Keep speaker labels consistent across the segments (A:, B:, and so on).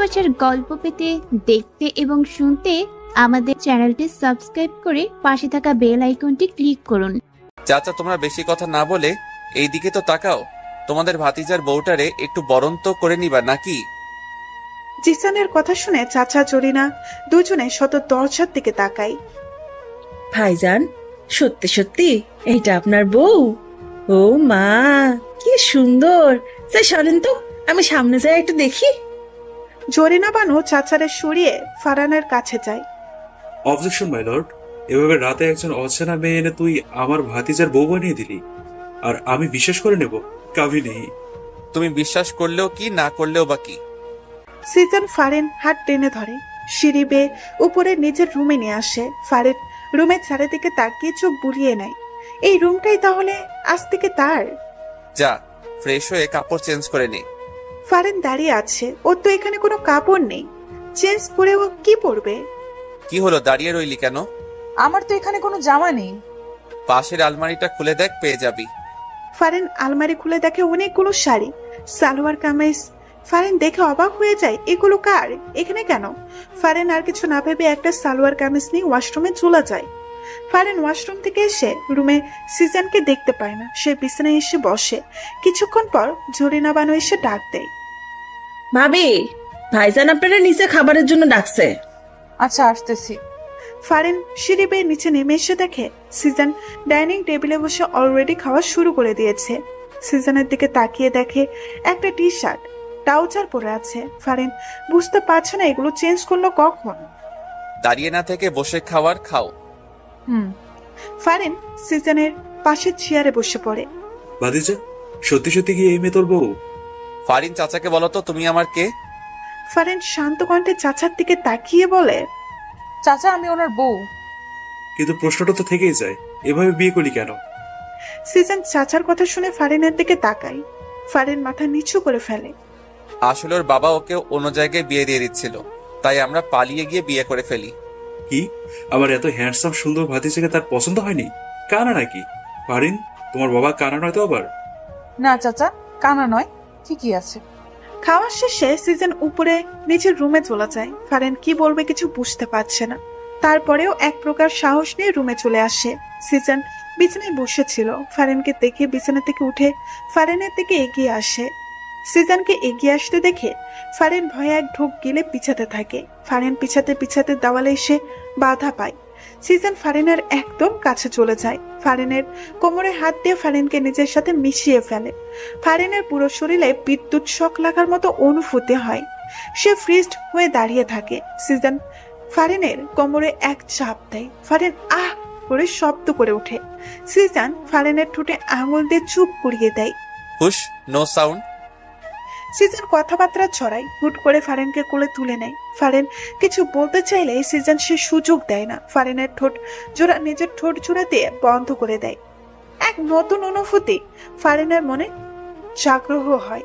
A: ভালোবাসার গল্প পেতে, দেখতে এবং শুনতে আমাদের চ্যানেলটি সাবস্ক্রাইব করে পাশে থাকা বেল আইকনটি ক্লিক করুন।
B: চাচা, তোমরা বেশি কথা না বলে এই দিকে তো তাকাও। তোমাদের ভাতিজার বউটারে একটু বরণ তো করে নিবা নাকি?
C: জিসানের কথা শুনে চাচা জরিনা দুজনে শত দরজার দিকে তাকাই।
D: ভাইজান, সত্যি সত্যি এইটা আপনার বউ? ও মা, কি সুন্দর! যাই সরেন তো, আমি সামনে যাই একটু দেখি।
C: জরিনা বানু চাচারে সরিয়ে ফারহানের কাছে যায়।
E: অবজেকশন মাই লর্ড, এভাবে রাতে একজন অচেনা মেয়ে এনে তুই আমার ভাতিজার বউ বানিয়ে দিলি, আর আমি বিশ্বাস করে নেব? কাবি নেই।
B: তুমি বিশ্বাস করলেও কি, না করলেও বা কি?
C: সিজন ফারেন হাত টেনে ধরে, সিঁড়ি বেয়ে উপরে নিজের রুমে নিয়ে আসে। ফারেন রুমের চারিদিকে তাকিয়ে চোখ বুলিয়ে নেয়। এই রুমটাই তাহলে আজ থেকে তার।
B: যা, ফ্রেশ হয়ে কাপড় চেঞ্জ করে নে।
C: ফারেন দাঁড়িয়ে আছে, ওর তো এখানে কোনো কাপড় নেই। চেঞ্জ করে ও কি পরবে?
B: কি হলো, দাঁড়িয়ে রইলি কেন?
F: আমার তো এখানে কোনো জামা নেই।
B: পাশের আলমারিটা খুলে দেখ, পেয়ে যাবি।
C: ফারেন আলমারি খুলে দেখে অনেকগুলো শাড়ি, সালোয়ার কামিজ। ফারেন দেখে অবাক হয়ে যায়, এগুলো কার, এখানে কেন? ফারেন আর কিছু না ভেবে একটা সালোয়ার কামিজ নিয়ে ওয়াশরুমে চলে যায়। ফারেন ওয়াশরুম থেকে এসে রুমে সিজনকে দেখতে পায় না। সে বিছানায় এসে বসে। কিছুক্ষণ পর জরিনা বানু এসে ডাক দেয়।
D: ভাবি, ভাইজান আপনারা নিচে খাবারের জন্য ডাকছে।
F: আচ্ছা, আসতেছি।
C: ফারেন সিঁড়ি বেয়ে নিচে নেমে এসে দেখে সিজন ডাইনিং টেবিলে বসে অলরেডি খাওয়া শুরু করে দিয়েছে। সিজনের দিকে তাকিয়ে দেখে একটা টি শার্ট, ট্রাউজার পরে আছে। ফারেন বুঝতে পারছে না এগুলো চেঞ্জ করলো কখন।
B: দাঁড়িয়ে না থেকে বসে খাওয়ার খাও।
C: ফারেন সিজনের পাশের চেয়ারে বসে পড়ে।
E: ভাতিজা, সত্যি সত্যি কি এই মেয়ে তোর বউ?
B: ফারিন, চাচাকে বলো তো তুমি আমার কে?
C: ফারেন শান্ত কণ্ঠে চাচার দিকে তাকিয়ে বলে,
F: চাচা, আমি ওনার বউ।
E: কিন্তু প্রশ্নটা তো থেকেই যায়, এভাবে বিয়ে করলি কেন?
C: সিজন চাচার কথা শুনে ফারেনের দিকে তাকায়। ফারেন মাথা নিচু করে ফেলে।
B: আসলে ওর বাবা ওকে অন্য জায়গায় বিয়ে দিয়ে দিচ্ছিল, তাই আমরা পালিয়ে গিয়ে বিয়ে করে ফেলি।
E: কি, আমার এত হ্যান্ডসাম সুন্দর ভাতিজাকে তার পছন্দ হয়নি? কানা নাকি? ফারিন, তোমার বাবা কানা নয় তো আবার?
F: না চাচা, কানা নয়, ঠিকই আছে।
C: খাওয়ার শেষে সিজন উপরে নিজের রুমে চলে যায়। ফারেন কি বলবে কিছু বুঝতে পারছে না। তারপরেও এক প্রকার সাহস নিয়ে রুমে চলে আসে। সিজন বিছানায় বসেছিল। ফারেনকে দেখে বিছানা থেকে উঠে ফারেনের দিকে এগিয়ে আসে। সিজনকে এগিয়ে আসতে দেখে ফারেন ভয়ে এক ঢোক গিলে পিছাতে থাকে। ফারেন পিছাতে পিছাতে দেওয়ালে এসে বাধা পায়। সিজন ফারেনের একদম কাছে চলে যায়। ফারেনের কোমরে হাত দিয়ে ফারেনকে নিজের সাথে মিশিয়ে ফেলে। ফারেনের পুরো শরীরে বিদ্যুৎ শক লাগার মতো অনুভূতি হয়। সে ফ্রিজড হয়ে দাঁড়িয়ে থাকে। সিজন ফারেনের কোমরে এক চাপ দেয়। ফারেন আহ করে শব্দ করে ওঠে। সিজন ফারেনের ঠোঁটে আঙুল দিয়ে চুপ করিয়ে দেয়।
B: হুশ, নো সাউন্ড।
C: সিজন কথাবার্তা ছড়ায়। হুট করে ফারেনকে কোলে তুলে নেয়। ফারেন কিছু বলতে চাইলে সিজন সে সুযোগ দেয় না। ফারেনের ঠোঁট জোড়া নিজের ঠোঁট জোড়া দিয়ে বন্ধ করে দেয়। এক নতুন অনুভূতি ফারেনের মনে জাগ্রহ হয়,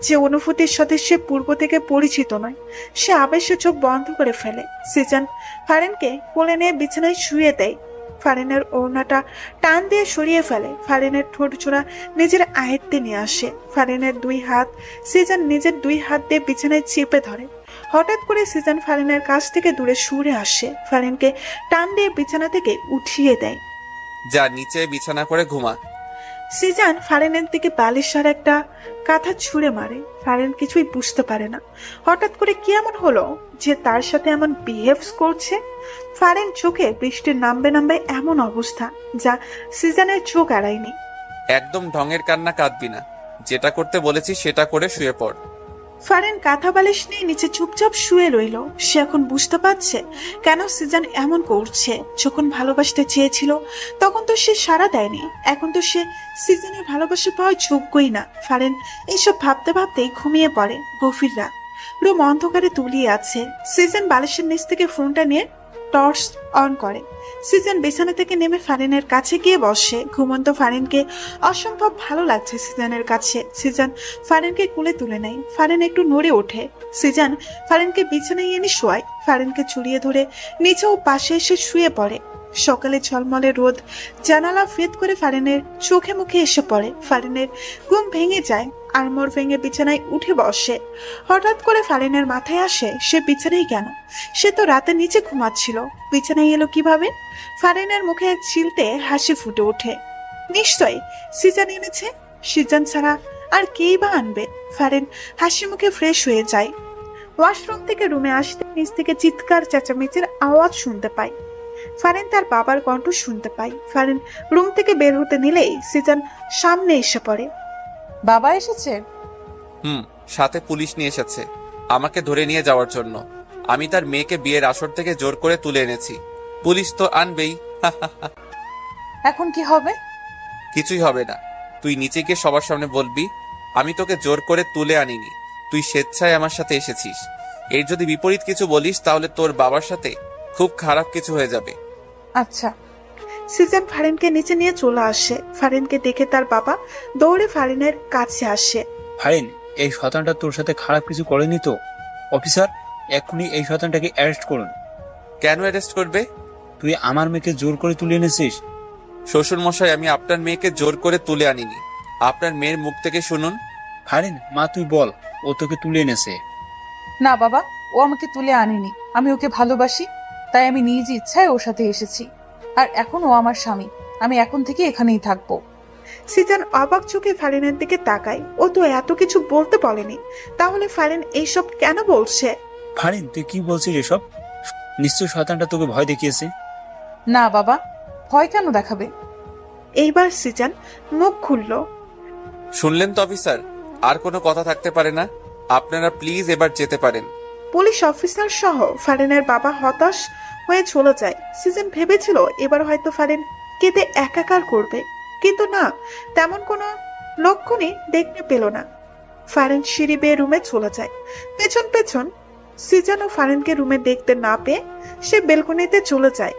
C: যে অনুভূতির সাথে সে পূর্ব থেকে পরিচিত নয়। সে আবেশে চোখ বন্ধ করে ফেলে। সিজন ফারেনকে কোলে নিয়ে বিছানায় শুয়ে দেয়। ফারেনের ওড়নাটা টান দিয়ে সরিয়ে ফেলে। ফারেনের ঠোঁট জোড়া নিজের আয়ত্তে নিয়ে আসে। ফারেনের দুই হাত সিজন নিজের দুই হাত দিয়ে বিছানায় চেপে ধরে। হঠাৎ করে সিজন ফারেনের কাছ থেকে দূরে সরে আসে। ফারেনকে টান দিয়ে বিছানা থেকে উঠিয়ে দেয়।
B: যা, নিচে বিছানা করে ঘুমা।
C: সিজন ফারেনের দিকে বালিশের একটা কাঁথা ছুঁড়ে মারে। ফারেন কিছুই বুঝতে পারে না হঠাৎ করে কি এমন হলো যে তার সাথে এমন বিহেভস করছে। ফারেন চোখে বৃষ্টির নামবে নামবে এমন অবস্থা যা সিজনের চোখ এড়ায়নি।
B: একদম ঢঙের কান্না কাঁদবি না, যেটা করতে বলেছি সেটা করে শুয়ে পড়।
C: ফারেন কাঁথা বালিশ নিয়ে নিচে চুপচাপ শুয়ে রইল। সে এখন বুঝতে পারছে কেন সিজন এমন করছে। যখন ভালোবাসতে চেয়েছিল তখন তো সে সাড়া দেয়নি। এখন তো সে সিজনের ভালোবাসা পাওয়ার যোগ্যই না। ফারেন এইসব ভাবতে ভাবতেই ঘুমিয়ে পড়ে। গভীর রাত, রুম অন্ধকারে তলিয়ে আছে। সিজন বালিশের নিচ থেকে ফোনটা নিয়ে টর্চ অন করে। সিজন বিছানা থেকে নেমে ফারেনের কাছে গিয়ে বসে। ঘুমন্ত ফারেনকে অসম্ভব ভালো লাগছে সিজনের কাছে। সিজন ফারেনকে কোলে তুলে নেয়। ফারেন একটু নড়ে ওঠে। সিজন ফারেনকে বিছানায় এনে শোয়ায়। ফারেনকে চড়িয়ে ধরে নিচেও পাশে এসে শুয়ে পড়ে। সকালে ঝলমলে রোদ জানালা ভেদ করে ফারেনের চোখে মুখে এসে পড়ে। ফারেনের ঘুম ভেঙে যায়। আড়মোড় ভেঙে বিছানায় উঠে বসে। হঠাৎ করে ফারিনের মাথায় আসে সে বিছানায় কেন? সে তো রাতে নিচে ঘুমাচ্ছিল, বিছানায় এলো কিভাবে? ফারিনের মুখে এক চিলতে হাসি ফুটে ওঠে। নিশ্চয়ই সিজান এনেছে, সিজান ছাড়া আর কেই বা আনবে? ফারিন হাসি মুখে ফ্রেশ হয়ে যায়। ওয়াশরুম থেকে রুমে আসতে নিচ থেকে চিৎকার চেঁচামেচির আওয়াজ শুনতে পায়। ফারিন তার বাবার কণ্ঠ শুনতে পায়। ফারিন রুম থেকে বের হতে নিলেই সিজান সামনে এসে পড়ে।
F: বাবা এসেছে?
B: সাথে পুলিশ নিয়ে এসেছে আমাকে ধরে নিয়ে যাওয়ার জন্য। আমি তার মেয়েকে বিয়ের আসর থেকে জোর করে তুলে এনেছি। পুলিশ তো আনবেই।
F: এখন কি হবে?
B: কিছুই হবে না। তুই নিচে গিয়ে সবার সামনে বলবি আমি তোকে জোর করে তুলে আনিনি, তুই স্বেচ্ছায় আমার সাথে এসেছিস। এর যদি বিপরীত কিছু বলিস তাহলে তোর বাবার সাথে খুব খারাপ কিছু হয়ে যাবে।
F: আচ্ছা।
C: সিজান ফারিনকে নিচে নিয়ে চলে আসে। ফারিনকে দেখে তার বাবা দৌড়ে ফারিনের কাছে আসে।
G: ফারিন, এই শয়তানটা তোর সাথে খারাপ কিছু করেনি তো? অফিসার, এক্ষুনি এই শয়তানটাকে অ্যারেস্ট করুন।
B: কেন অ্যারেস্ট করবে?
G: তুই আমার মেয়েকে জোর করে তুলে এনেছিস।
B: শ্বশুর মশাই, আমি আপনার মেয়েকে জোর করে তুলে আনিনি। আপনার মেয়ের মুখ থেকে শুনুন।
G: ফারিন, মা তুই বল, ও তোকে তুলে এনেছে।
F: না বাবা, ও আমাকে তুলে আনেনি। আমি ওকে ভালোবাসি, তাই আমি নিজ ইচ্ছায় ওর সাথে এসেছি। আর এখন ও আমার স্বামী, আমি এখন থেকে এখানেই থাকবো।
C: সিজান অবাক চোখে ফারিনের দিকে তাকায়। ও তো এত কিছু বলতে বলেনি, তাহলে ফারিন এইসব কেন বলছে?
G: ফারিন, তুই কি বলছিস এসব? নিশ্চয় শয়তানটা তোকে ভয় দেখিয়েছে।
F: না বাবা, ভয় কেন দেখাবে?
C: এইবার সিজান মুখ খুলল।
B: শুনলেন তো অফিসার, আর কোনো কথা থাকতে পারে না। আপনারা প্লিজ এবার যেতে পারেন।
C: পুলিশ অফিসার সহ ফারিনের বাবা হতাশ হয়ে চলে যায়। সিজন ভেবেছিল এবার হয়তো ফারিন কেঁদে একাকার করবে, কিন্তু না, তেমন কোনো লক্ষণই দেখতে পেল না। ফারিন সিঁড়ি বেয়ে রুমে চলে যায়। পেছন পেছন সিজন ও ফারিনকে রুমে দেখতে না পেয়ে সে বেলকনিতে চলে যায়।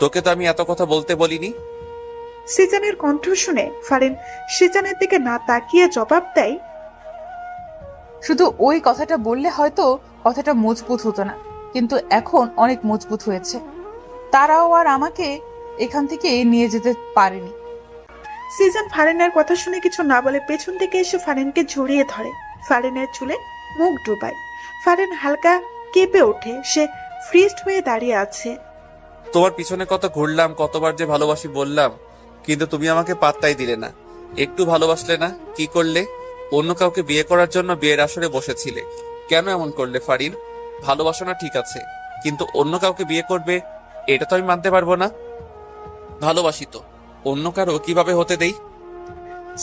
B: তোকে তো আমি এত কথা বলতে বলিনি।
C: সিজনের কণ্ঠ শুনে ফারিন সিজনের দিকে না তাকিয়ে জবাব দেয়,
F: শুধু ওই কথাটা বললে হয়তো কথাটা মজবুত হতো না, কিন্তু এখন অনেক মজবুত হয়েছে। তারাও আর আমাকে এখান থেকে নিয়ে যেতে পারেনি।
C: সিজন ফারিনের কথা শুনে কিছু না বলে পেছন থেকে এসে ফারিনকে জড়িয়ে ধরে। ফারিনের চুলে মুখ ডুবায়। ফারিন হালকা কেঁপে ওঠে। সে ফ্রিজড হয়ে দাঁড়িয়ে আছে।
B: তোমার পিছনে কত ঘুরলাম, কতবার যে ভালোবাসি বললাম, কিন্তু তুমি আমাকে পাত্তাই দিলে না। একটু ভালোবাসলে না, কি করলে? অন্য কাউকে বিয়ে করার জন্য বিয়ের আসরে বসেছিলে। কেন এমন করলে ফারিন? ভালোবাসো না ঠিক আছে, কিন্তু অন্য কাউকে বিয়ে করবে এটা তো আমি মানতে পারবো না। ভালোবাসি তো, অন্য কারো কিভাবে হতে দেই?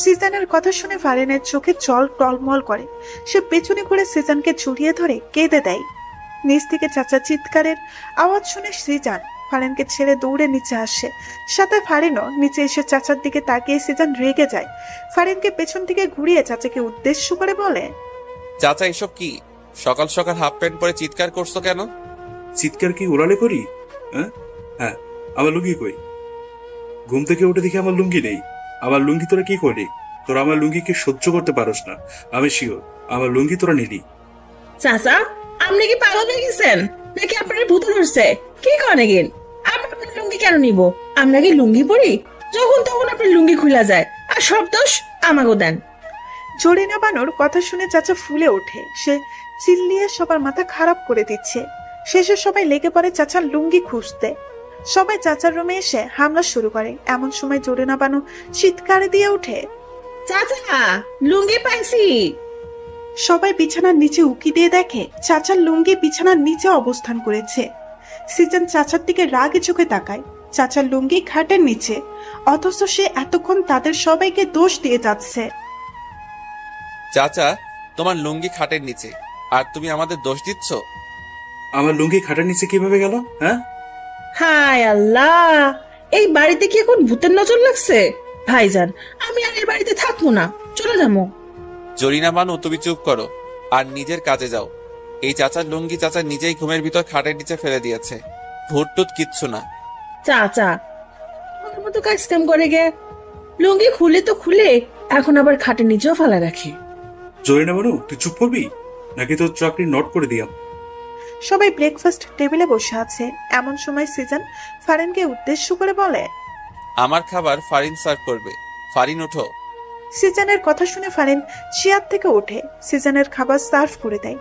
C: সিজানের কথা শুনে ফারিনের চোখে জল টলমল করে। সে পেছনে ঘুরে সিজানকে জড়িয়ে ধরে কেঁদে দেয়। নিচ থেকে চাচা চিৎকারের আওয়াজ শুনে সিজান ফারিনকে ছেড়ে দৌড়ে নিচে আসে। সাথে ফারিনও নিচে এসে চাচার দিকে তাকিয়ে সিজান রেগে যায়। ফারিনকে পেছন থেকে ঘুরিয়ে চাচাকে উদ্দেশ্য করে বলে,
B: চাচা এসব কি? সকাল সকাল হাফ প্যান্ট পরে চিৎকার করছো কেন?
E: চিৎকার কি উড়ালে করি? হ্যাঁ, আমার লুঙ্গি কই? ঘুম থেকে উঠে দেখি আমার লুঙ্গি নেই। আমার লুঙ্গি তোরা কি করলি? তোরা আমার লুঙ্গিকে সহ্য করতে পারস না, আমি শিওর। আমার লুঙ্গি তোরা নিলি।
D: চাচা, আপনি কি পাগল হয়ে গেছেন নাকি আপনার ভূত ধরছে? কি করেন গেন? আপনার লুঙ্গি কেন নিব? আমরা কি লুঙ্গি পরি? যখন তখন আপনার লুঙ্গি খুলা যায়, আর সব দোষ আমাকে দেন।
C: জরিনা বানুর কথা শুনে চাচা ফুলে ওঠে। সে চিল্লিয়ে সবার মাথা খারাপ করে দিচ্ছে। শেষে সবাই লেগে পড়ে চাচার লুঙ্গি খুঁজতে। সবাই চাচার রুমে এসে হামলা শুরু করে। এমন সময় জরিনা বানু চিৎকার দিয়ে ওঠে,
D: চাচা, লুঙ্গি পাইছি।
C: সবাই বিছানার নিচে উকি দিয়ে দেখে চাচার লুঙ্গি বিছানার নিচে অবস্থান করেছে। সিজন চাচার দিকে রাগে চোখে তাকায়। চাচার লুঙ্গি খাটের নিচে, অথচ সে এতক্ষণ তাদের সবাইকে দোষ দিয়ে যাচ্ছে।
B: চাচা, তোমার লুঙ্গি খাটের নিচে, আর তুমি আমাদের দোষ দিচ্ছ?
E: আমার লুঙ্গি খাটের নিচে কিভাবে গেল? হ্যাঁ,
D: হায় আল্লাহ, এই বাড়িতে কি এখন ভূতের নজর লাগছে? ভাইজান, আমি আর এই বাড়িতে থাকবো না, চলে যাবো।
B: জরিনা বানু, তুমি চুপ করো আর নিজের কাজে যাও। এই চাচার লুঙ্গি চাচা নিজেই ঘুমের ভিতর খাটের নিচে ফেলে দিয়েছে। ভূত টুত কিচ্ছু না।
D: চাচা আমার মতো কাজ কাম করে গে, লুঙ্গি খুলে তো খুলে, এখন আবার খাটের নিচেও ফেলা রাখে।
E: জরিনা বানু, তুই চুপ করবি নাকি তোর চাকরি নোট করে দিয়াম?
C: সবাই ব্রেকফাস্ট টেবিলে বসে আছে। এমন সময় সিজন ফারিনকে উদ্দেশ্য করে বলে,
B: আমার খাবার ফারিন সার্ভ করবে। ফারিন, উঠো।
C: সিজানের কথা শুনে ফারিন চেয়ার থেকে ওঠে, সিজানের খাবার সার্ভ করে দেয়।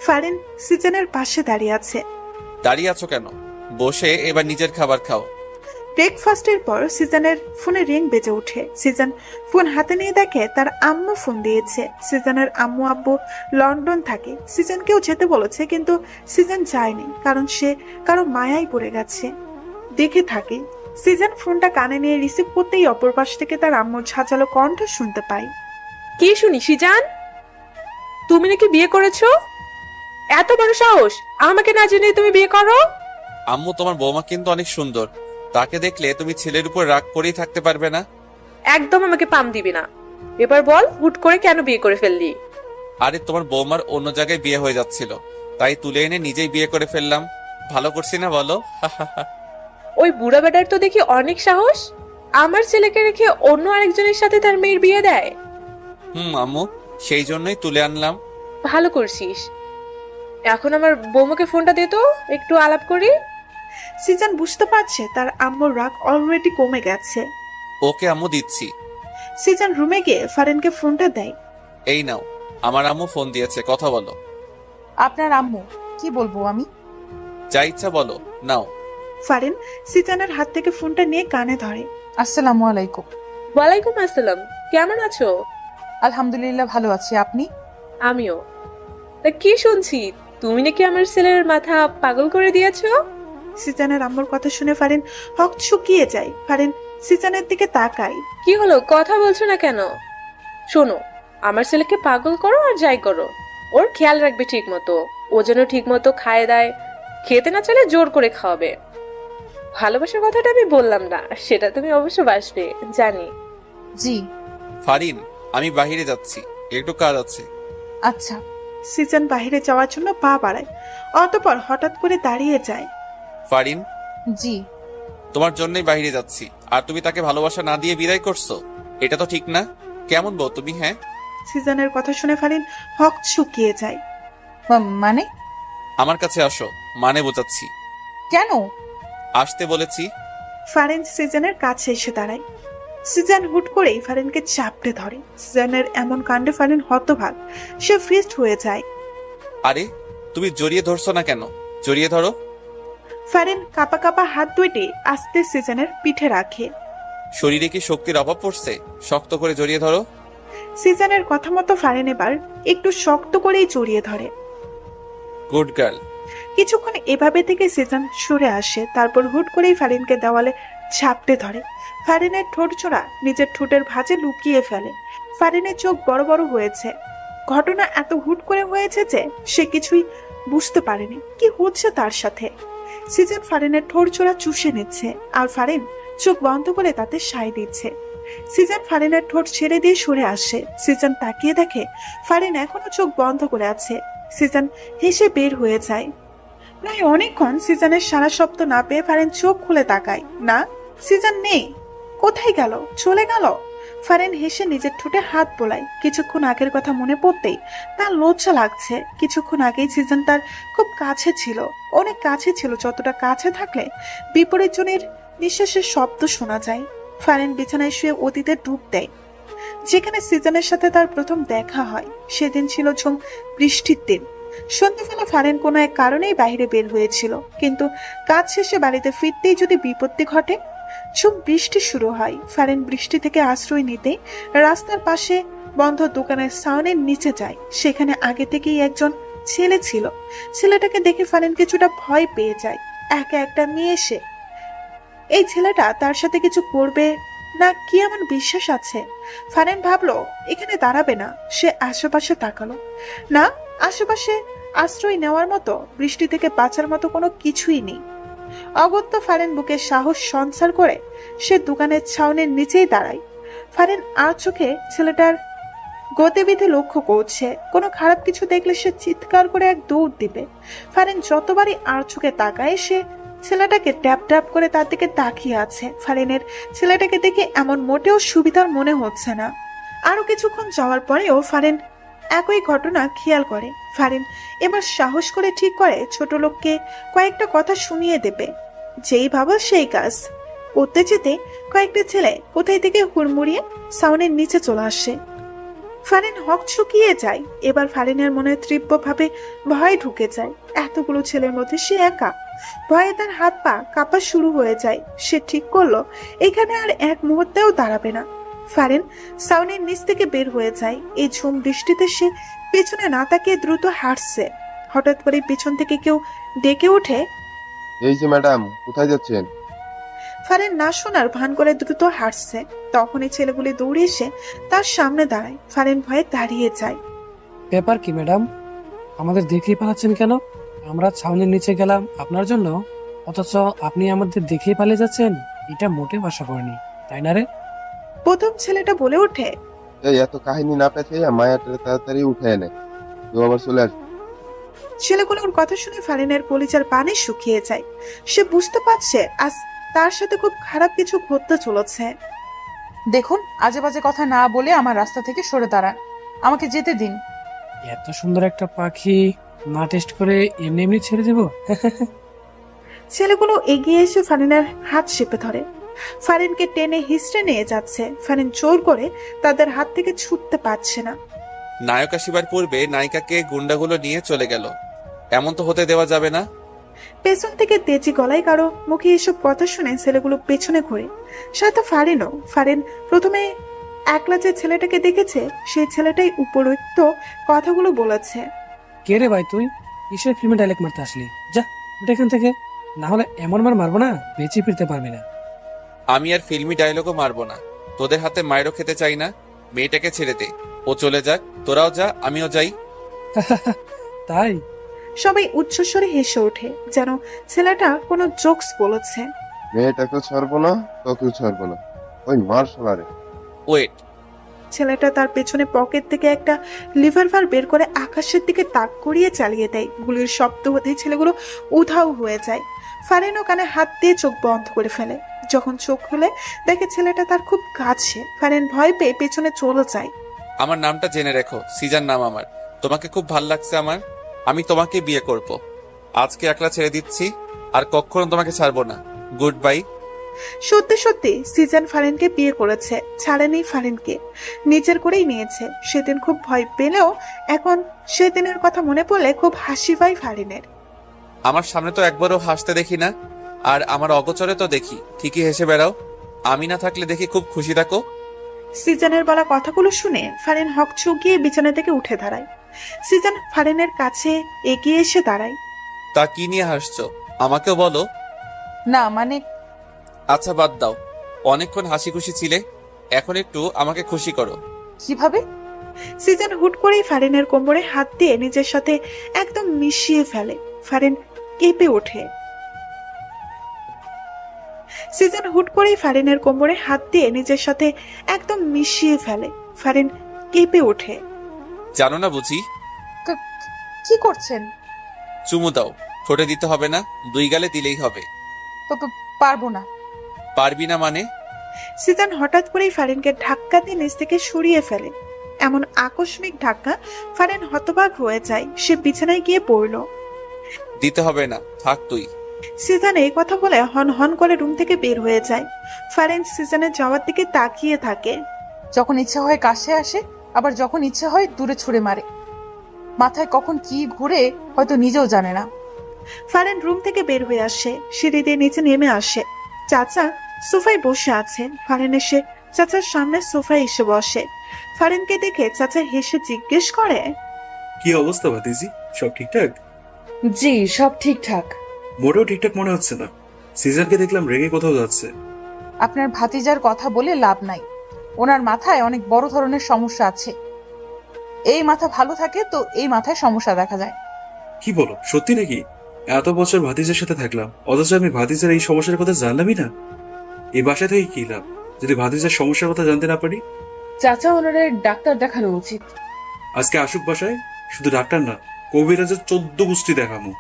C: ফারিন সিজানের পাশে দাঁড়িয়ে আছে।
B: দাঁড়িয়ে আছো কেন? বসে এবার নিজের খাবার খাও।
C: ব্রেকফাস্টের পর সিজানের ফোনে রিং বেজে ওঠে। সিজান ফোন হাতে নিয়ে দেখে তার আম্মু ফোন দিয়েছে। সিজানের আম্মু আব্বু লন্ডন থাকে, সিজানকেও যেতে বলেছে, কিন্তু সিজান যায়নি, কারণ সে কারো মায়ায় পড়ে গেছে। দেখে থাকে সিজান ফোনটা কানে নিয়ে রিসিভ করতেই অপর পাশ থেকে তার আম্মুর ঝাঁঝালো কণ্ঠ শুনতে পায়।
H: কি শুনি সিজান? তুমি নাকি বিয়ে করেছো? এত বড় সাহস, আমাকে না জেনে তুমি বিয়ে করো?
B: আম্মু, তোমার বৌমা কিন্তু অনেক সুন্দর, তাকে দেখলে তুমি ছেলের উপর রাগ করেই থাকতে পারবে না।
H: একদম আমাকে পাম দিবি না। এবার বল, হুট করে কেন বিয়ে করে ফেললি?
B: আরে তোমার বৌমার অন্য জায়গায় বিয়ে হয়ে যাচ্ছিল, তাই তুলে এনে নিজেই বিয়ে করে ফেললাম। ভালো করছি না বলো?
H: ওই বুড়া বেটার তো দেখি অনেক সাহস, আমার ছেলেকে রেখে অন্য আরেকজনের সাথে তার মেয়ের বিয়ে দেয়।
B: আম্মু, সেই জন্যই তুলে আনলাম।
H: ভালো করছিস। এখন আমার বৌমাকে ফোনটা দে তো, একটু আলাপ করি।
C: সিজান বুঝতে পারছে তার আম্মুর রাগ অলরেডি কমে গেছে।
B: ওকে আম্মু, দিচ্ছি।
C: সিজান রুমে গিয়ে ফারিনকে ফোনটা দেয়।
B: এই নাও, আমার আম্মু ফোন দিয়েছে, কথা বলো।
F: আপনার আম্মু? কি বলবো আমি?
B: যা ইচ্ছা বলো, নাও।
C: ফারিন সিজানের হাত থেকে ফোনটা নিয়ে কানে ধরে।
F: আসসালামু আলাইকুম।
H: ওয়ালাইকুম আসসালাম। কেমন আছো?
F: আলহামদুলিল্লাহ, ভালো আছি। আপনি?
H: আমিও। তা কি শুনছি, তুমি নাকি আমার ছেলের মাথা পাগল করে দিয়েছো?
C: সিজানের আম্মুর কথা শুনে ফারিন হক চুকিয়ে যায়। ফারিন সিজানের দিকে তাকায়।
H: কি হলো, কথা বলছো না কেন? শোনো, আমার ছেলেকে পাগল করো আর যাই করো, ওর খেয়াল রাখবে ঠিক মতো। ও যেন ঠিক মতো খায় দায়, খেতে না চাইলে জোর করে খাওয়াবে। ভালোবাসার কথাটা আমি বললাম না, সেটা তুমি অবশ্য বাসবে, জানি।
F: জি।
B: ফারিন, আমি বাহিরে যাচ্ছি, একটু কাজ আছে।
F: আচ্ছা।
C: সিজান বাহিরে যাওয়ার জন্য পা বাড়ায়, অতঃপর হঠাৎ করে দাঁড়িয়ে যায়।
B: ফারিন,
F: জি।
B: তোমার জন্যই বাহিরে যাচ্ছি, আর তুমি তাকে ভালোবাসা না দিয়ে বিদায় করছো? এটা তো ঠিক না। কেমন বউ তুমি? হ্যাঁ।
C: সিজানের কথা শুনে ফারিন হক চুকিয়ে যায়।
F: মানে?
B: আমার কাছে আসো, মানে বোঝাচ্ছি।
F: কেন?
B: আসতে বলেছি।
C: ফারিন সিজানের কাছে এসে দাঁড়ায়। সিজান হুট করেই ফারিনকে চাপড়ে ধরে। সিজানের এমন কাণ্ডে ফারিন হতভাগ, সে ফ্রিজড হয়ে যায়।
B: আরে, তুমি জড়িয়ে ধরছো না কেন? জড়িয়ে ধরো।
C: ফারিন কাপা কাপা হাত দুইটি আস্তে সিজানের পিঠে রাখে।
B: শরীরে কি শক্তির অভাব পড়ছে? শক্ত করে জড়িয়ে ধরো।
C: সিজানের কথা মতো ফারিন এবার একটু শক্ত করেই জড়িয়ে ধরে।
B: Good girl.
C: কিছুক্ষণ এভাবে থেকে সিজান সরে আসে, তারপর হুট করেই ফারিনকে দেওয়ালে ঝাপটে ধরে। ফারিনের ঠোঁট চোরা নিজের ঠোঁটের ভাঁজে লুকিয়ে ফেলে। ফারিনের চোখ বড় বড় হয়েছে। ঘটনা এত হুট করে হয়েছে যে সে কিছুই বুঝতে পারেনি কি হচ্ছে তার সাথে। সিজান ফারিনের ঠোঁট চোরা চুষে নিচ্ছে, আর ফারিন চোখ বন্ধ করে তাতে সায় দিচ্ছে। সিজান ফারিনের ঠোঁট ছেড়ে দিয়ে সরে আসে। সিজান তাকিয়ে দেখে ফারিন এখনো চোখ বন্ধ করে আছে। সিজান হেসে বের হয়ে যায়। প্রায় অনেকক্ষণ সিজানের সারা শব্দ না পেয়ে ফারিন চোখ খুলে তাকায়। না, সিজান নেই। কোথায় গেল? চলে গেল? ফারিন হেসে নিজের ঠোঁটে হাত বোলায়। কিছুক্ষণ আগের কথা মনে পড়তেই তার লজ্জা লাগছে। কিছুক্ষণ আগেই সিজান তার খুব কাছে ছিল, অনেক কাছে ছিল, যতটা কাছে থাকলে বিপরীত জনের নিঃশ্বাসের শব্দ শোনা যায়। ফারিন বিছানায় শুয়ে অতীতে ডুব দেয়, যেখানে সিজানের সাথে তার প্রথম দেখা হয়। সেদিন ছিল ঝুম বৃষ্টির দিন। সন্ধ্যাবেলা ফারিন কোনো এক কারণেই বাইরে বের হয়েছিল, কিন্তু কাজ শেষে বাড়িতে ফিরতেই যদি বিপত্তি ঘটে। ঝুম বৃষ্টি শুরু হয়। ফারিন বৃষ্টি থেকে আশ্রয় নিতে রাস্তার পাশে বন্ধ দোকানের ছাউনির নিচে যায়। সেখানে আগে থেকেই একজন ছেলে ছিল। ছেলেটাকে দেখে ফারিন কিছুটা ভয় পেয়ে যায়। একা একটা মেয়ে সে। এই ছেলেটা তার সাথে কিছু করবে না কি এমন বিশ্বাস আছে? ফারিন ভাবলো এখানে দাঁড়াবে না। সে আশেপাশে তাকালো। না, আশেপাশে আশ্রয় নেওয়ার মতো, বৃষ্টি থেকে বাঁচার মতো কোনো কিছুই নেই। অগত্যা ফারিন বুকে সাহস সঞ্চার করে সে দোকানের ছাউনির নিচেই দাঁড়ায়। ফারিন আর চোখে ছেলেটার গতিবিধি লক্ষ্য করছে। কোনো খারাপ কিছু দেখলে সে চিৎকার করে এক দৌড় দিবে। ফারিন যতবারই আর চোখে তাকায়, সে ছেলেটাকে ট্যাপ ট্যাপ করে তার দিকে তাকিয়ে আছে। ফারিনের ছেলেটাকে দেখে এমন মোটেও সুবিধার মনে হচ্ছে না। আরো কিছুক্ষণ যাওয়ার পরেও ফারিন একই ঘটনা খেয়াল করে। ফারিন এবার সাহস করে ঠিক করে ছোট লোককে কয়েকটা কথা শুনিয়ে দেবে। যেই ভাবা সেই কাজ। করতে যেতে কয়েকটা ছেলে কোথায় থেকে হুড়মুড়িয়ে সাউনের নিচে চলে আসে। ফারিন হকচকিয়ে যায়। এবার ফারিনের মনে তীব্রভাবে ভয় ঢুকে যায়। এতগুলো ছেলের মধ্যে সে একা। ভয়ে তার হাত পা কাঁপা শুরু হয়ে যায়। সে ঠিক করলো এখানে আর এক মুহূর্তেও দাঁড়াবে না। ফারিন সাউনের নিচ থেকে বের হয়ে যায়। এই ঝুম বৃষ্টিতে সে পেছনে না তাকিয়ে দ্রুত হাঁটছে। হঠাৎ করে পিছন থেকে কেউ ডেকে ওঠে,
I: এই যে ম্যাডাম, কোথায় যাচ্ছেন?
C: ফারিন না শোনার ভান করে দ্রুত হাঁটছে। তখনই ছেলেগুলি দৌড়ে এসে তার সামনে দাঁড়ায়। ফারিন ভয়ে দাঁড়িয়ে যায়।
J: ব্যাপার কি ম্যাডাম, আমাদের দেখেই পালাচ্ছেন কেন? আমরা ছাউনির নিচে গেলাম আপনার জন্য, অথচ আপনি আমাদের দেখেই পালিয়ে যাচ্ছেন। এটা মোটেও আশা করিনি, তাই না রে?
C: প্রথম ছেলেটা বলে ওঠে,
I: এই এত কাহিনী না পেঁচাইয়া মায়াটা তাড়াতাড়ি উঠে এনে কেউ আবার চলে আসবে।
C: ছেলেগুলোর কথা শুনে ফারিনের কলিজার পানি শুকিয়ে যায়। সে বুঝতে পারছে আজ তার সাথে খুব খারাপ কিছু ঘটতে চলেছে।
F: দেখুন, আজে বাজে কথা না বলে আমার রাস্তা থেকে সরে দাঁড়ান, আমাকে যেতে দিন।
J: এত সুন্দর একটা পাখি না টেস্ট করে এমনি এমনি ছেড়ে দেব?
C: ছেলেগুলো এগিয়ে এসে ফারিনের হাত চেপে ধরে। ফারিনকে টেনে হিস্ট্রে নিয়ে যাচ্ছে। ফারিন জোর করে তাদের হাত থেকে ছুটতে পারছে না।
B: নায়ক আসিবার পূর্বে নায়িকাকে গুন্ডাগুলো নিয়ে চলে গেল। এমন তো হতে দেওয়া যাবে না।
C: পেছন থেকে তেজি গলায় কারো মুখে এসব কথা শুনে ছেলেগুলো পেছনে ঘুরে। সাথে ফারিনও। ফারিন প্রথমে একলা যে ছেলেটাকে দেখেছে সেই ছেলেটাই উপরোক্ত কথাগুলো বলেছে।
J: কে রে ভাই তুই? কিসের ফিল্মে ডায়লগ মারতে আসলি? যা উঠে এখান থেকে, না হলে এমন মার মারবো না বেঁচে ফিরতে পারবি না।
B: আমি আর ফিল্মি ডায়লগও মারবো না। তোদের হাতে মায়েরও খেতে চাই না। মেয়েটাকে ছেড়ে দে, ও চলে যাক। তোরাও যা, আমিও যাই।
J: তাই?
C: সবাই উচ্চস্বরে হেসে ওঠে, যেন ছেলেটা কোনো জোকস বলেছে।
I: মেয়েটাকেও ছাড়বো না, তোকেও ছাড়বো না, ওই মার শালারে।
B: ওয়েট।
C: ছেলেটা তার পেছনে পকেট থেকে একটা লিভারভার বের করে আকাশের দিকে তাক করিয়ে চালিয়ে দেয়। গুলির শব্দ হতেই ছেলেগুলো উধাও হয়ে যায়। ফারিনও কানে হাত দিয়ে চোখ বন্ধ করে ফেলে। যখন চোখ খুলে দেখে ছেলেটা তার খুব কাছে। ফারিন ভয় পেয়ে পেছনে চলে যায়।
B: আমার নামটা জেনে রেখো, সিজান নাম আমার। তোমাকে খুব ভাল লাগছে আমার। আমি তোমাকে বিয়ে করব। আজকে একলা ছেড়ে দিচ্ছি, আর কখনো তোমাকে ছাড়বো না। Good bye.
C: সত্যি সত্যি সিজন ফারিনকে বিয়ে করেছে, ছাড়েনি ফারিনকে, নিজের করেই নিয়েছে। সেদিন খুব ভয় পেলেও এখন সেদিনের কথা মনে পড়লে খুব হাসি পায় ফারিনের।
B: আমার সামনে তো একবারও হাসতে দেখি না, আর আমার অগোচরে তো দেখি ঠিকই হেসে বেড়াও। আমি না থাকলে দেখি খুব খুশি থাকো।
C: সিজনের বলা কথাগুলো শুনে ফারিন হকচকিয়ে বিছানা থেকে উঠে দাঁড়ায়। সিজন ফারিনের কাছে এগিয়ে এসে দাঁড়ায়।
B: তা কি নিয়ে হাসছো? আমাকেও বলো।
F: না মানে,
B: আচ্ছা বাদ দাও, অনেকক্ষণ হাসি খুশি ছিলে, এখন একটু আমাকে খুশি করো।
F: কিভাবে?
C: সিজন হুট করেই ফারিনের কোমরে হাত দিয়ে নিজের সাথে একদম মিশিয়ে ফেলে। ফারিন কেঁপে ওঠে। সিজন হুট করেই ফারিনের কোমরে হাত দিয়ে নিজের সাথে একদম মিশিয়ে ফেলে। ফারিন কেঁপে ওঠে।
B: জানো না বুঝি?
F: কি করছেন?
B: চুমু দাও। ঠোঁটে দিতে হবে না, দুই গালে দিলেই হবে।
F: পারবো না।
B: পারবি না মানে?
C: সিজন হঠাৎ করেই ফারিনকে ধাক্কা দিয়ে নিচ থেকে সরিয়ে ফেলে। এমন আকস্মিক ধাক্কা ফারিন হতবাক হয়ে যায়। সে বিছানায় গিয়ে পড়ল।
B: দিতে হবে না, থাক তুই।
C: সিজন এই কথা বলে হন হন করে রুম থেকে বের হয়ে যায়। ফারিন সিজনের যাওয়ার দিকে তাকিয়ে থাকে।
F: যখন ইচ্ছা হয় কাছে আসে, আবার যখন ইচ্ছা হয় দূরে ছুঁড়ে মারে। মাথায় কখন কি ঘুরে হয়তো নিজেও জানে না।
C: ফারিন রুম থেকে বের হয়ে আসে, সিঁড়ি দিয়ে নিচে নেমে আসে। চাচা সোফায় বসে আছেন। ফারিন এসে চাচার সামনে সোফায় এসে বসে। ফারিনকে দেখে চাচা হেসে জিজ্ঞেস করে,
E: কি অবস্থা ভাতিজি, সব ঠিকঠাক?
H: জি, সব ঠিকঠাক।
E: মোটেও ঠিকঠাক মনে হচ্ছে না। সিজনকে দেখলাম রেগে কোথাও যাচ্ছে।
F: আপনার ভাতিজার কথা বলে লাভ নাই। ওনার মাথায় অনেক বড় ধরনের সমস্যা আছে। এই মাথা ভালো থাকে তো এই মাথায় সমস্যা দেখা যায়।
E: কি বলো, সত্যি নাকি? এত বছর ভাতিজার সাথে থাকলাম, অথচ আমি ভাতিজার এই সমস্যার কথা জানলামই না। এই বাসা থেকে কি লাভ যদি ভাতিজার সমস্যার কথা জানতে না পারি?
H: চাচা, ওনার ডাক্তার দেখানো উচিত।
E: আজকে আসুক বাসায়, শুধু ডাক্তার না, কবিরাজের 14 গোষ্ঠী দেখামো।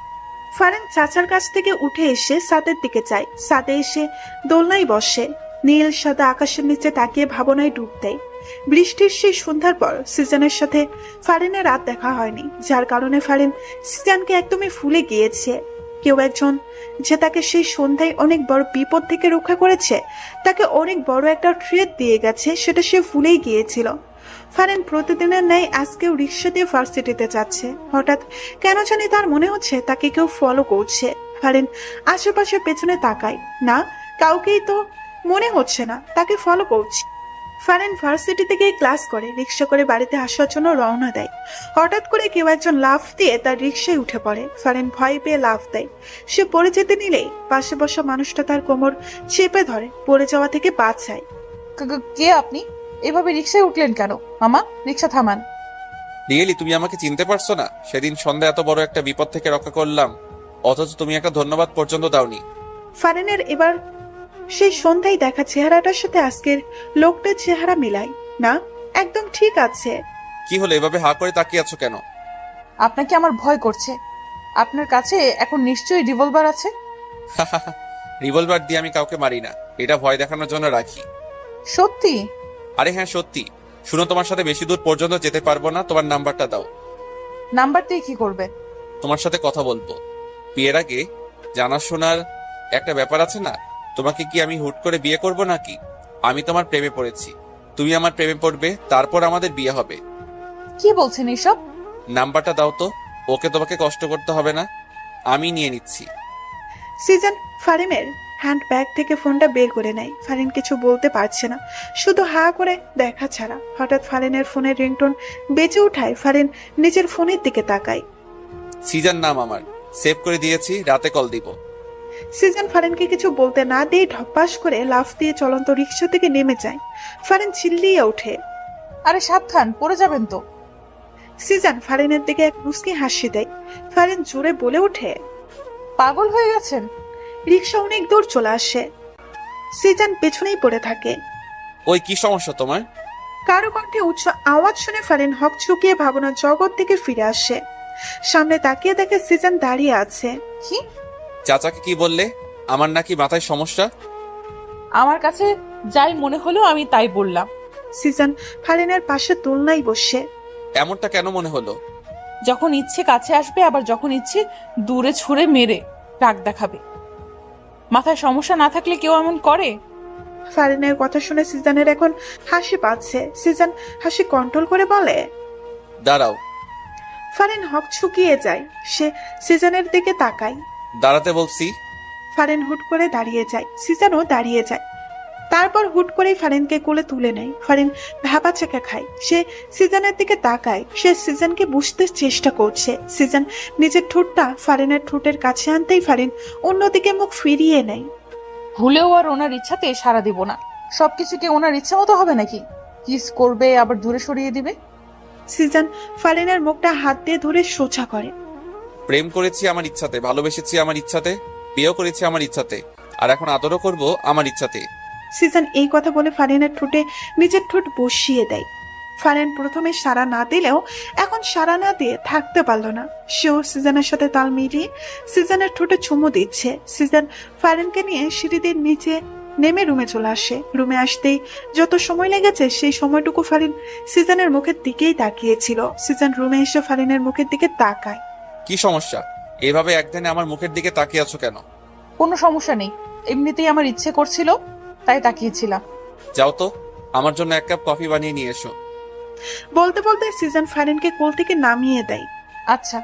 C: ফারিন চাচার কাছ থেকে উঠে এসে ছাদের দিকে যায়। ছাদে এসে দোলনায় বসে। নীল সাদা আকাশের নিচে তাকিয়ে ভাবনায় ডুব দেয়। বৃষ্টির সেই সন্ধ্যার পর সিজনের সাথে ফারিনের রাত দেখা হয়নি, যার কারণে ফারিন সিজনকে একদমই ভুলে গিয়েছে। কেউ একজন যে তাকে সেই সন্ধ্যায় অনেক বড় বিপদ থেকে রক্ষা করেছে, তাকে অনেক বড় একটা ট্রিট দিয়ে গেছে, সেটা সে ভুলেই গিয়েছিল। ফারিন প্রতিদিনের ন্যায় আজকেও রিক্সা দিয়ে ভার্সিটিতে যাচ্ছে। হঠাৎ কেন জানি তার মনে হচ্ছে তাকে কেউ ফলো করছে। ফারিন আশেপাশে পেছনে তাকায়, না, কাউকেই তো মনে হচ্ছে না তাকে ফলো করছে। ফারিন ভার্সিটি থেকে ক্লাস করে রিক্সা করে বাড়িতে আসার জন্য রওনা দেয়। হঠাৎ করে কেউ একজন লাফ দিয়ে তার রিক্সায় উঠে পড়ে। ফারিন ভয় পেয়ে লাফ দেয়। সে পড়ে যেতে নিলেই পাশে বসা মানুষটা তার কোমর চেপে ধরে পড়ে যাওয়া থেকে বাঁচায়।
F: কে আপনি? এভাবে রিক্সায় উঠলেন কেন? মামা, রিক্সা থামান।
B: রিয়েলি তুমি আমাকে চিনতে পারছো না? সেদিন সন্ধ্যা এত বড় একটা বিপদ থেকে রক্ষা করলাম, অথচ তুমি একটা ধন্যবাদ পর্যন্ত দাওনি।
C: ফারিনের এবার সেই সন্ধ্যায় দেখা চেহারাটার সাথে আজকের লোকটার চেহারা মিলাই না, একদম ঠিক আছে।
B: কি হলো, এভাবে হা করে তাকিয়ে আছো কেন?
F: আপনাকে আমার ভয় করছে। আপনার কাছে এখন নিশ্চয়ই রিভলভার আছে।
B: রিভলভার দিয়ে আমি কাউকে মারি না, এটা ভয় দেখানোর জন্য রাখি।
F: সত্যি?
B: আরে হ্যাঁ সত্যি। শুনো, তোমার সাথে বেশি দূর পর্যন্ত যেতে পারবো না, তোমার নাম্বারটা দাও।
F: নাম্বার দিয়ে কি করবে?
B: তোমার সাথে কথা বলবো। বিয়ের আগে জানাশোনার একটা ব্যাপার আছে না? তোমাকে কি আমি হুট করে বিয়ে করব নাকি? আমি তোমার প্রেমে পড়েছি, তুমি আমার প্রেমে পড়বে, তারপর আমাদের বিয়ে হবে।
F: কি বলছেন এসব?
B: নাম্বারটা দাও তো, ওকে তোমাকে কষ্ট করতে হবে না, আমি নিয়ে নিচ্ছি।
C: সিজন ফারিনের হ্যান্ড ব্যাগ থেকে ফোনটা বের করে নেয়। ফারিন কিছু বলতে পারছে না, শুধু হা করে দেখা ছাড়া। হঠাৎ ফারিনের ফোনের রিংটোন বেজে উঠায়। ফারিন নিজের ফোনের দিকে তাকায়।
B: সিজন নাম আমার, সেভ করে দিয়েছি, রাতে কল দিব।
C: সিজন ফারিনকে কিছু বলতে না দিয়ে ঢপাস করে লাফ দিয়ে চলন্ত রিক্সা থেকে নেমে যায়। ফারিন চিল্লিয়ে ওঠে,
F: আরে সাবধান, পড়ে যাবেন তো।
C: সিজন ফারিনের দিকে এক মুচকি হাসি দেয়। ফারিন জোরে বলে ওঠে,
F: পাগল হয়ে গেছেন?
C: রিক্সা অনেক দূর চলে আসে। সিজন পেছনেই পড়ে থাকে।
B: ওই কি সমস্যা তোমার?
C: কারো কণ্ঠে উচ্চ আওয়াজ শুনে ফারিন হকচকিয়ে ভাবনার জগৎ থেকে ফিরে আসে। সামনে তাকিয়ে দেখে সিজন দাঁড়িয়ে আছে।
F: কি?
B: চাচাকে কি বললে? আমার নাকি মাথায় সমস্যা?
F: আমার কাছে যাই মনে হলো আমি তাই বললাম।
C: সিজন ফারিনের পাশে দোলনায় বসে।
B: এমনটা কেন মনে হলো?
F: যখন ইচ্ছে কাছে আসবে, আবার যখন ইচ্ছে দূরে ছুঁড়ে মেরে রাগ দেখাবে। মাথায় সমস্যা না থাকলে কেউ এমন করে?
C: ফারিনের কথা শুনে সিজনের এখন হাসি পাচ্ছে। সিজন হাসি কন্ট্রোল করে বলে,
B: দাঁড়াও।
C: ফারিন হকচকিয়ে যায়। সে সিজনের দিকে তাকায়।
B: দাঁড়াতে বলছি।
C: ফারিন হুট করে দাঁড়িয়ে যায়। সিজনও দাঁড়িয়ে যায়। তারপর হুট করেই ফারিনকে কোলে তুলে নেয়। ফারিন ভ্যাবাচেকা খায়। সে সিজনের দিকে তাকায়। সে সিজনকে বুঝতে চেষ্টা করছে। সিজন নিজের ঠোঁটটা ফারিনের ঠোঁটের কাছে আনতেই ফারিন অন্যদিকে মুখ ফিরিয়ে নেয়।
F: ভুলেও আর ওনার ইচ্ছাতে সাড়া দিব না। সবকিছু কি ওনার ইচ্ছা মতো হবে নাকি? কিস করবে আবার দূরে সরিয়ে দিবে।
C: সিজন ফারিনের মুখটা হাত দিয়ে ধরে সোজা করে।
B: প্রেম করেছি আমার ইচ্ছাতে, ভালোবেসেছি আমার ইচ্ছাতে, বিয়েও করেছি আমার ইচ্ছাতে, আর এখন আদরও করব আমার ইচ্ছাতে।
C: সিজন এই কথা বলে ফারিনের ঠোঁটে নিজের ঠোঁট বসিয়ে দেয়। ফারিন প্রথমে সাড়া না দিলেও এখন সাড়া না দিয়ে থাকতে পারল না। সেও সিজনের সাথে তাল মিলিয়ে সিজনের ঠোঁটে চুমু দিচ্ছে। সিজন ফারিনকে নিয়ে সিঁড়ি দিয়ে নিচে নেমে রুমে চলে আসে। রুমে আসতেই যত সময় লেগেছে সেই সময়টুকু ফারিন সিজনের মুখের দিকেই তাকিয়েছিল। সিজন রুমে এসে ফারিনের মুখের দিকে তাকায়।
B: কি সমস্যা? এভাবে একদিনে আমার মুখের দিকে তাকিয়ে আছো কেন?
F: কোনো সমস্যা নেই, এমনিতেই আমার ইচ্ছে করছিল তাই তাকিয়েছিলাম।
B: যাও তো, আমার জন্য এক কাপ কফি বানিয়ে নিয়ে এসো।
C: বলতে বলতে সিজন ফারিনকে কোল থেকে নামিয়ে দেয়।
F: আচ্ছা।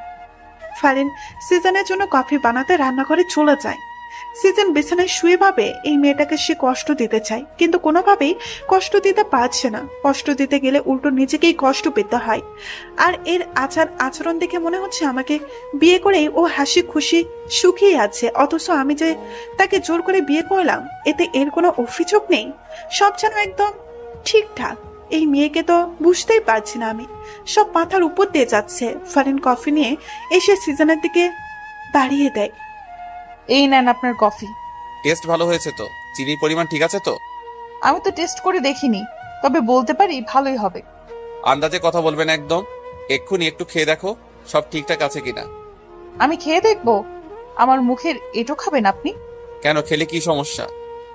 C: ফারিন সিজনের জন্য কফি বানাতে রান্নাঘরে চলে যায়। সিজন বিছানায় শুয়ে ভাবে এই মেয়েটাকে সে কষ্ট দিতে চায়, কিন্তু কোনোভাবেই কষ্ট দিতে পারছে না। কষ্ট দিতে গেলে উল্টো নিজেকেই কষ্ট পেতে হয়। আর এর আচরণ দেখে মনে হচ্ছে আমাকে বিয়ে করে ও হাসি খুশি সুখী আছে, অথচ আমি যে তাকে জোর করে বিয়ে করলাম এতে এর কোনো অভিযোগ নেই। সব যেন একদম ঠিকঠাক। এই মেয়েকে তো বুঝতেই পারছি না আমি, সব মাথার উপর দিয়ে যাচ্ছে। ফারিন কফি নিয়ে এসে সিজনের দিকে দাঁড়িয়ে দেয়।
F: এই নেন আপনার কফি।
B: টেস্ট ভালো হয়েছে তো? চিনির পরিমাণ ঠিক আছে তো?
F: আমি তো টেস্ট করে দেখিনি, তবে বলতে পারি ভালোই হবে।
B: আন্দাজে কথা বলবেন একদম। এক্ষুনি একটু খেয়ে দেখো সব ঠিকঠাক আছে কিনা।
F: আমি খেয়ে দেখবো? আমার মুখের এটো খাবেন আপনি?
B: কেন, খেলে কি সমস্যা?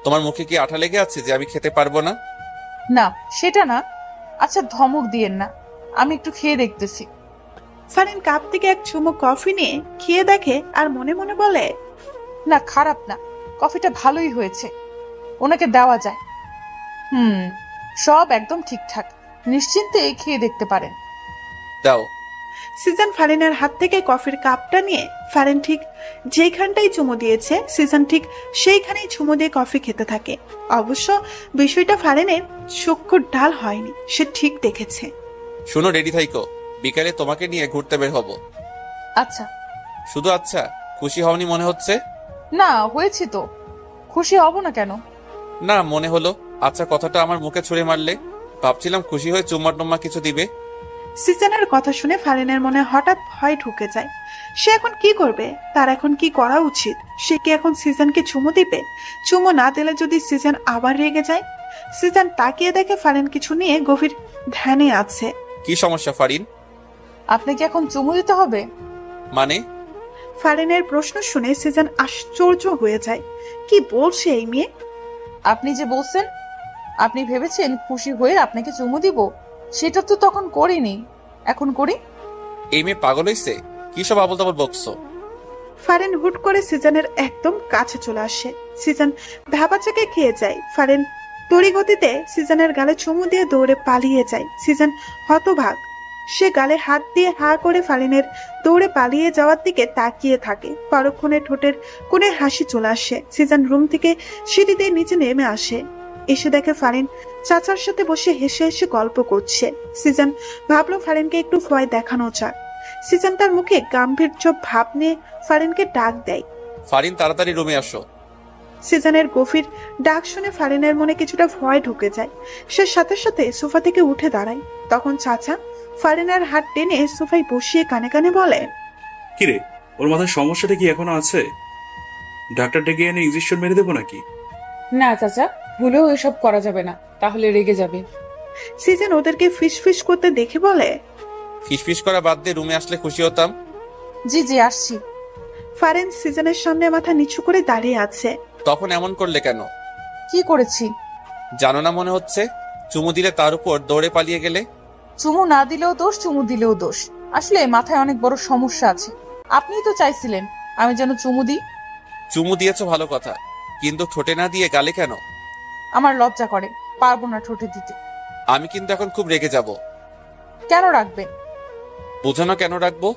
B: তোমার মুখে কি আঠা লেগে আছে যে আমি খেতে পারবো না?
F: না, সেটা না। আচ্ছা ধমক দিয়েন না, আমি একটু খেয়ে দেখতেছি।
C: ফারিন কাপ থেকে এক চুমুক কফি নিয়ে খেয়ে দেখে আর মনে মনে বলে,
F: না খারাপ না, কফিটা ভালোই হয়েছে, ওনাকে দেওয়া যায়। সব একদম ঠিকঠাক, নিশ্চিন্তে খেয়ে দেখতে পারেন।
B: দাও।
C: সিজন ফারিনের হাত থেকে কফির কাপটা নিয়ে ফারিন ঠিক যেখানটাই চুমু দিয়েছে সিজন ঠিক সেইখানেই চুমু দিয়ে কফি খেতে থাকে। অবশ্য বিষয়টা ফারিনের চক্ষুর ঢাল হয়নি, সে ঠিক দেখেছে।
B: শুনো, রেডি থাইকো, বিকালে তোমাকে নিয়ে ঘুরতে বের হব।
F: আচ্ছা।
B: শুধু আচ্ছা? খুশি হওনি মনে হচ্ছে?
F: না, হয়েছি তো, খুশি হব না কেন?
B: না, মনে হলো আচ্ছা কথাটা আমার মুখে ছুঁড়ে মারলে। ভাবছিলাম খুশি হয়ে চুম্মা টুম্মা কিছু দিবে।
C: সিজনের কথা শুনে ফারিনের মনে হঠাৎ ভয় ঢুকে যায়। সে এখন কি করবে? তার এখন কি করা উচিত? সে কি এখন সিজনকে চুমু দিবে? চুমু না দিলে যদি সিজন আবার রেগে যায়? সিজন তাকিয়ে দেখে ফারিন কিছু নিয়ে গভীর ধ্যানে আছে।
B: কি সমস্যা ফারিন?
F: আপনাকে এখন চুমু দিতে হবে?
B: মানে?
C: ফারিনের প্রশ্ন শুনে সিজন আশ্চর্য হয়ে যায়। কি বলছে এই মেয়ে?
F: আপনি যে বলছেন, আপনি ভেবেছেন খুশি হয়ে আপনাকে চুমু দিব, সেটা তো তখন করিনি, এখন করি।
B: এই মেয়ে পাগল হইছে? কি সব আবল তাবল বকছো?
C: ফারিন হুট করে সিজনের একদম কাছে চলে আসে। সিজন ধাবাচাকে খেয়ে যায়। ফারিন তড়িগতিতে সিজনের গালে চুমু দিয়ে দৌড়ে পালিয়ে যায়। সিজন হতভাগ, সে গালে হাত দিয়ে হা করে ফারিনের দৌড়ে পালিয়ে যাওয়ার দিকে তাকিয়ে থাকে। পরক্ষণে ঠোঁটের কোণে হাসি চলে আসে। সিজন রুম থেকে সিঁড়ি দিয়ে নিচে নেমে আসে। এসে দেখে ফারিন চাচার সাথে বসে হেসে হেসে গল্প করছে। সিজন ভাবলো ফারিনকে একটু ভয় দেখানো যাক। সিজন তার মুখে গাম্ভীর্য ভাব নিয়ে ফারিনকে ডাক দেয়।
B: ফারিন, তাড়াতাড়ি রুমে আসো।
C: সিজনের গভীর ডাক শুনে ফারিনের মনে কিছুটা ভয় ঢুকে যায়। সে সাথে সাথে সোফা থেকে উঠে দাঁড়ায়। তখন চাচা ফারিনের হাত টেনে সোফায় বসিয়ে কানে কানে বলে,
E: কিরে, ওর মাথায় সমস্যাটা কি এখনো আছে? ডাক্তার ডেকে এনে ইনজেকশন মেরে দেবো নাকি?
F: না চাচা, ভুলেও এসব করা যাবে না, তাহলে রেগে যাবে।
C: সিজন ওদেরকে ফিস ফিস করতে দেখে বলে,
B: ফিসফিস করা বাদ দিয়ে রুমে আসলে খুশি হতাম।
F: জি জি আসছি।
C: ফারিন সিজনের সামনে মাথা নিচু করে দাঁড়িয়ে আছে।
B: তখন এমন করলে কেন?
F: কি করেছি
B: জানো না মনে হচ্ছে? চুমু দিলে তার উপর দৌড়ে পালিয়ে গেলে।
F: চুমু না দিলেও দোষ, চুমু দিলেও দোষ। আসলে মাথায় অনেক বড় সমস্যা আছে। আপনিই তো চাইছিলেন আমি যেন চুমু দিই।
B: চুমু দিয়েছো ভালো কথা, কিন্তু ঠোঁটে না দিয়ে গালে কেন?
F: আমার লজ্জা করে, পারবো না ঠোঁটে দিতে।
B: আমি কিন্তু এখন খুব রেগে যাব।
F: কেন রাখবেন?
B: বুঝো না কেন রাখবো?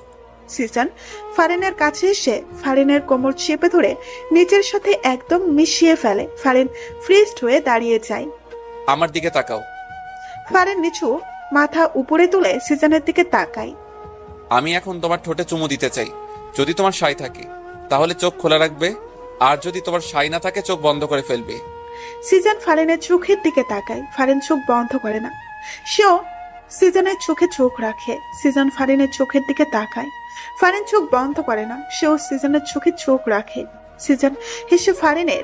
C: সিজন ফারিনের কাছে এসে ফারিনের কোমর চেপে ধরে নিজের সাথে একদম মিশিয়ে ফেলে। ফারিন ফ্রিজড হয়ে দাঁড়িয়ে যায়।
B: আমার দিকে তাকাও।
C: ফারিন নিচু মাথা উপরে তুলে সিজনের দিকে তাকায়।
B: আমি এখন তোমার ঠোঁটে চুমু দিতে চাই। যদি তোমার সাই থাকে তাহলে চোখ খোলা রাখবে, আর যদি তোমার সাই না থাকে চোখ বন্ধ করে ফেলবে।
C: সিজন ফারিনের চোখের দিকে তাকায়। ফারিন চোখ বন্ধ করে না, সেও সিজনের চোখে চোখ রাখে। সিজন ফারিনের চোখের দিকে তাকায়। ফারিন চোখ বন্ধ করে না, সেও সিজনের চোখে চোখ রাখে। সিজন হেসে ফারিনের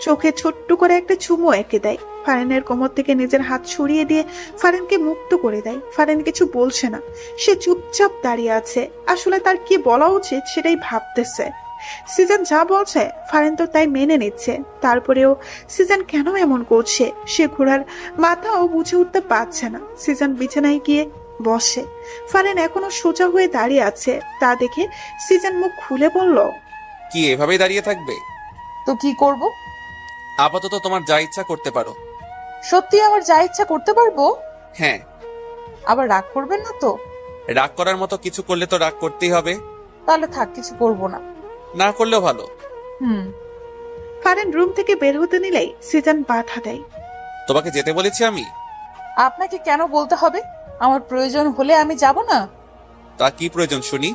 C: চোখে ছোট্ট করে একটা চুমু এঁকে দেয়। ফারিনের কোমর থেকে নিজের হাত ছড়িয়ে দিয়ে ফারিনকে মুক্ত করে দেয়। ফারিন কিছু বলছে না, সে চুপচাপ দাঁড়িয়ে আছে। আসলে তার কি বলা উচিত সেটাই ভাবতেছে। সিজন যা বলছে ফারিন তো তাই মেনে নিচ্ছে। তারপরেও সিজন কেন এমন করছে সে ঘোড়ার মাথাও বুঝে উঠতে পারছে না। সিজন বিছানায় গিয়ে বসে। ফারিন এখনো সোজা হয়ে দাঁড়িয়ে আছে। তা দেখে সিজন মুখ খুলে বলল,
B: কি এভাবেই দাঁড়িয়ে থাকবে?
F: তো কি করব?
B: আপাতত তোমার যা ইচ্ছা করতে পারো।
F: সত্যি আমার যা ইচ্ছা করতে পারবো?
B: হ্যাঁ।
F: আবার রাগ করবেন না তো?
B: রাগ করার মতো কিছু করলে তো রাগ করতেই হবে।
F: তাহলে থাক, কিছু করব না।
B: না করলেও ভালো।
C: ফারিন রুম থেকে বের হতে নিলেই সিজন বাধা দেয়।
B: তোমাকে যেতে বলেছি আমি?
F: আপনাকে কেন বলতে হবে? আমার প্রয়োজন হলে আমি যাব না।
B: তা কি প্রয়োজন শুনি?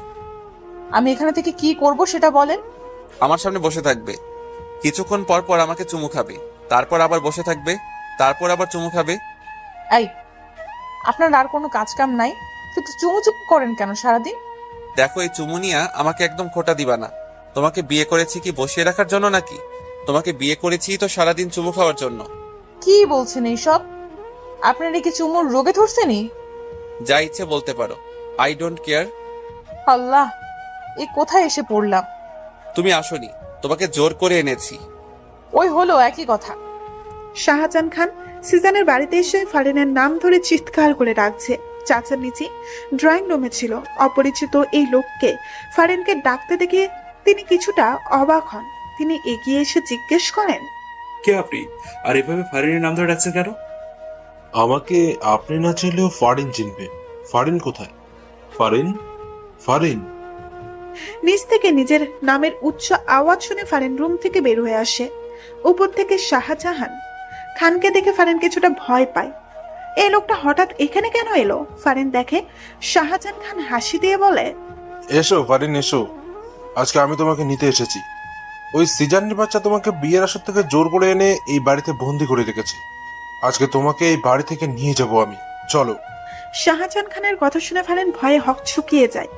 F: আমি এখানে থেকে কি করব সেটা বলেন।
B: আমার সামনে বসে থাকবে, কিছুক্ষণ পর পর আমাকে চুমু খাবে, তারপর আবার বসে থাকবে, তারপর আবার চুমু খাবে।
F: এই, আপনার আর কোনো কাজ কাম নাই? কিন্তু চুমু চুমু করেন কেন সারাদিন?
B: দেখো, এই চুমু নিয়া আমাকে একদম খোটা দিবা না। তোমাকে বিয়ে করেছি কি বসিয়ে রাখার জন্য নাকি? তোমাকে বিয়ে করেছি তো সারাদিন চুমু খাওয়ার জন্য।
F: কি বলছেন এইসব? আপনার কি চুমুর রোগে ধরছেনি?
B: যা ইচ্ছে বলতে পারো, আই ডোন্ট কেয়ার।
F: আল্লাহ, এ কোথায় এসে পড়লাম?
B: তুমি আসোনি, তোমাকে জোর করে এনেছি।
F: ওই হলো একই কথা।
C: শাহজাহান খান সিজনের বাড়িতে এসে ফারিনের নাম ধরে চিৎকার করে ডাকছে। চাচার নিচে ড্রয়িং রুমে ছিল। অপরিচিত এই লোককে ফারিনকে ডাকতে দেখে তিনি কিছুটা অবাক হন। তিনি এগিয়ে এসে জিজ্ঞেস করেন,
E: কে আপনি? আর এভাবে ফারিনের নাম ধরে ডাকছেন কেন?
K: আমাকে আপনি না চাইলেও ফারিন চিনবে। ফারিন কোথায়? ফারিন, ফারিন।
C: নিচ থেকে নিজের নামের উচ্চ আওয়াজ শুনে ফারিন রুম থেকে বের হয়ে আসে। উপর থেকে শাহজাহান খানকে দেখে ফারিন কিছুটা ভয় পায়। এই লোকটা হঠাৎ এখানে কেন এলো? ফারিন দেখে শাহজাহান খান হাসি দিয়ে বলে,
K: এসো ফারিন এসো, আজকে আমি তোমাকে নিতে এসেছি। ওই সিজানের বাচ্চা তোমাকে বিয়ের আসর থেকে জোর করে এনে এই বাড়িতে বন্দি করে রেখেছে। আজকে তোমাকে এই বাড়ি থেকে নিয়ে যাব আমি, চলো।
C: শাহজাহান খানের কথা শুনে ফারিন ভয়ে হক ছুকিয়ে যায়।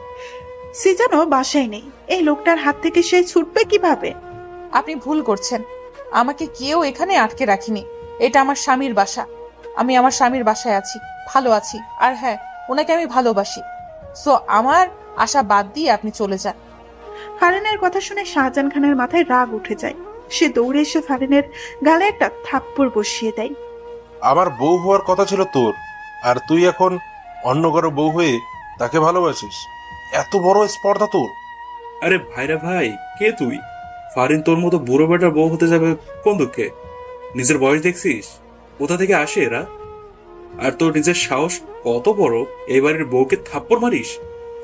C: সিজানও বাসায় নেই। এই লোকটার হাত থেকে সে ছুটবে কিভাবে?
F: আপনি ভুল করছেন। আমাকে কেউ এখানে আটকে রাখিনি। এটা আমার স্বামীর বাসা। আমি আমার স্বামীর বাসায় আছি, ভালো আছি। আর হ্যাঁ, ওনাকে আমি ভালোবাসি। সো আমার আশা বাদ দিয়ে আপনি চলে যান।
C: ফারিনের কথা শুনে শাহজাহান খানের মাথায় রাগ উঠে যায়। সে দৌড়ে এসে ফারিনের গালে একটা থাপ্পড় বসিয়ে দেয়।
K: আমার বউ হওয়ার কথা ছিল তোর, আর তুই এখন অন্য কারো বউ হয়ে তাকে ভালোবাসিস? এত বড় স্পর্ধা তোর!
E: আরে ভাইরা ভাই, কে তুই? ফারিন তোর মতো বুড়ো বেটার বউ হতে যাবে কোন দুঃখে? নিজের বয়স দেখছিস? কোথা থেকে আসে এরা? আর তোর নিজের সাহস কত বড়, এই বাড়ির বউকে থাপ্পড় মারিস?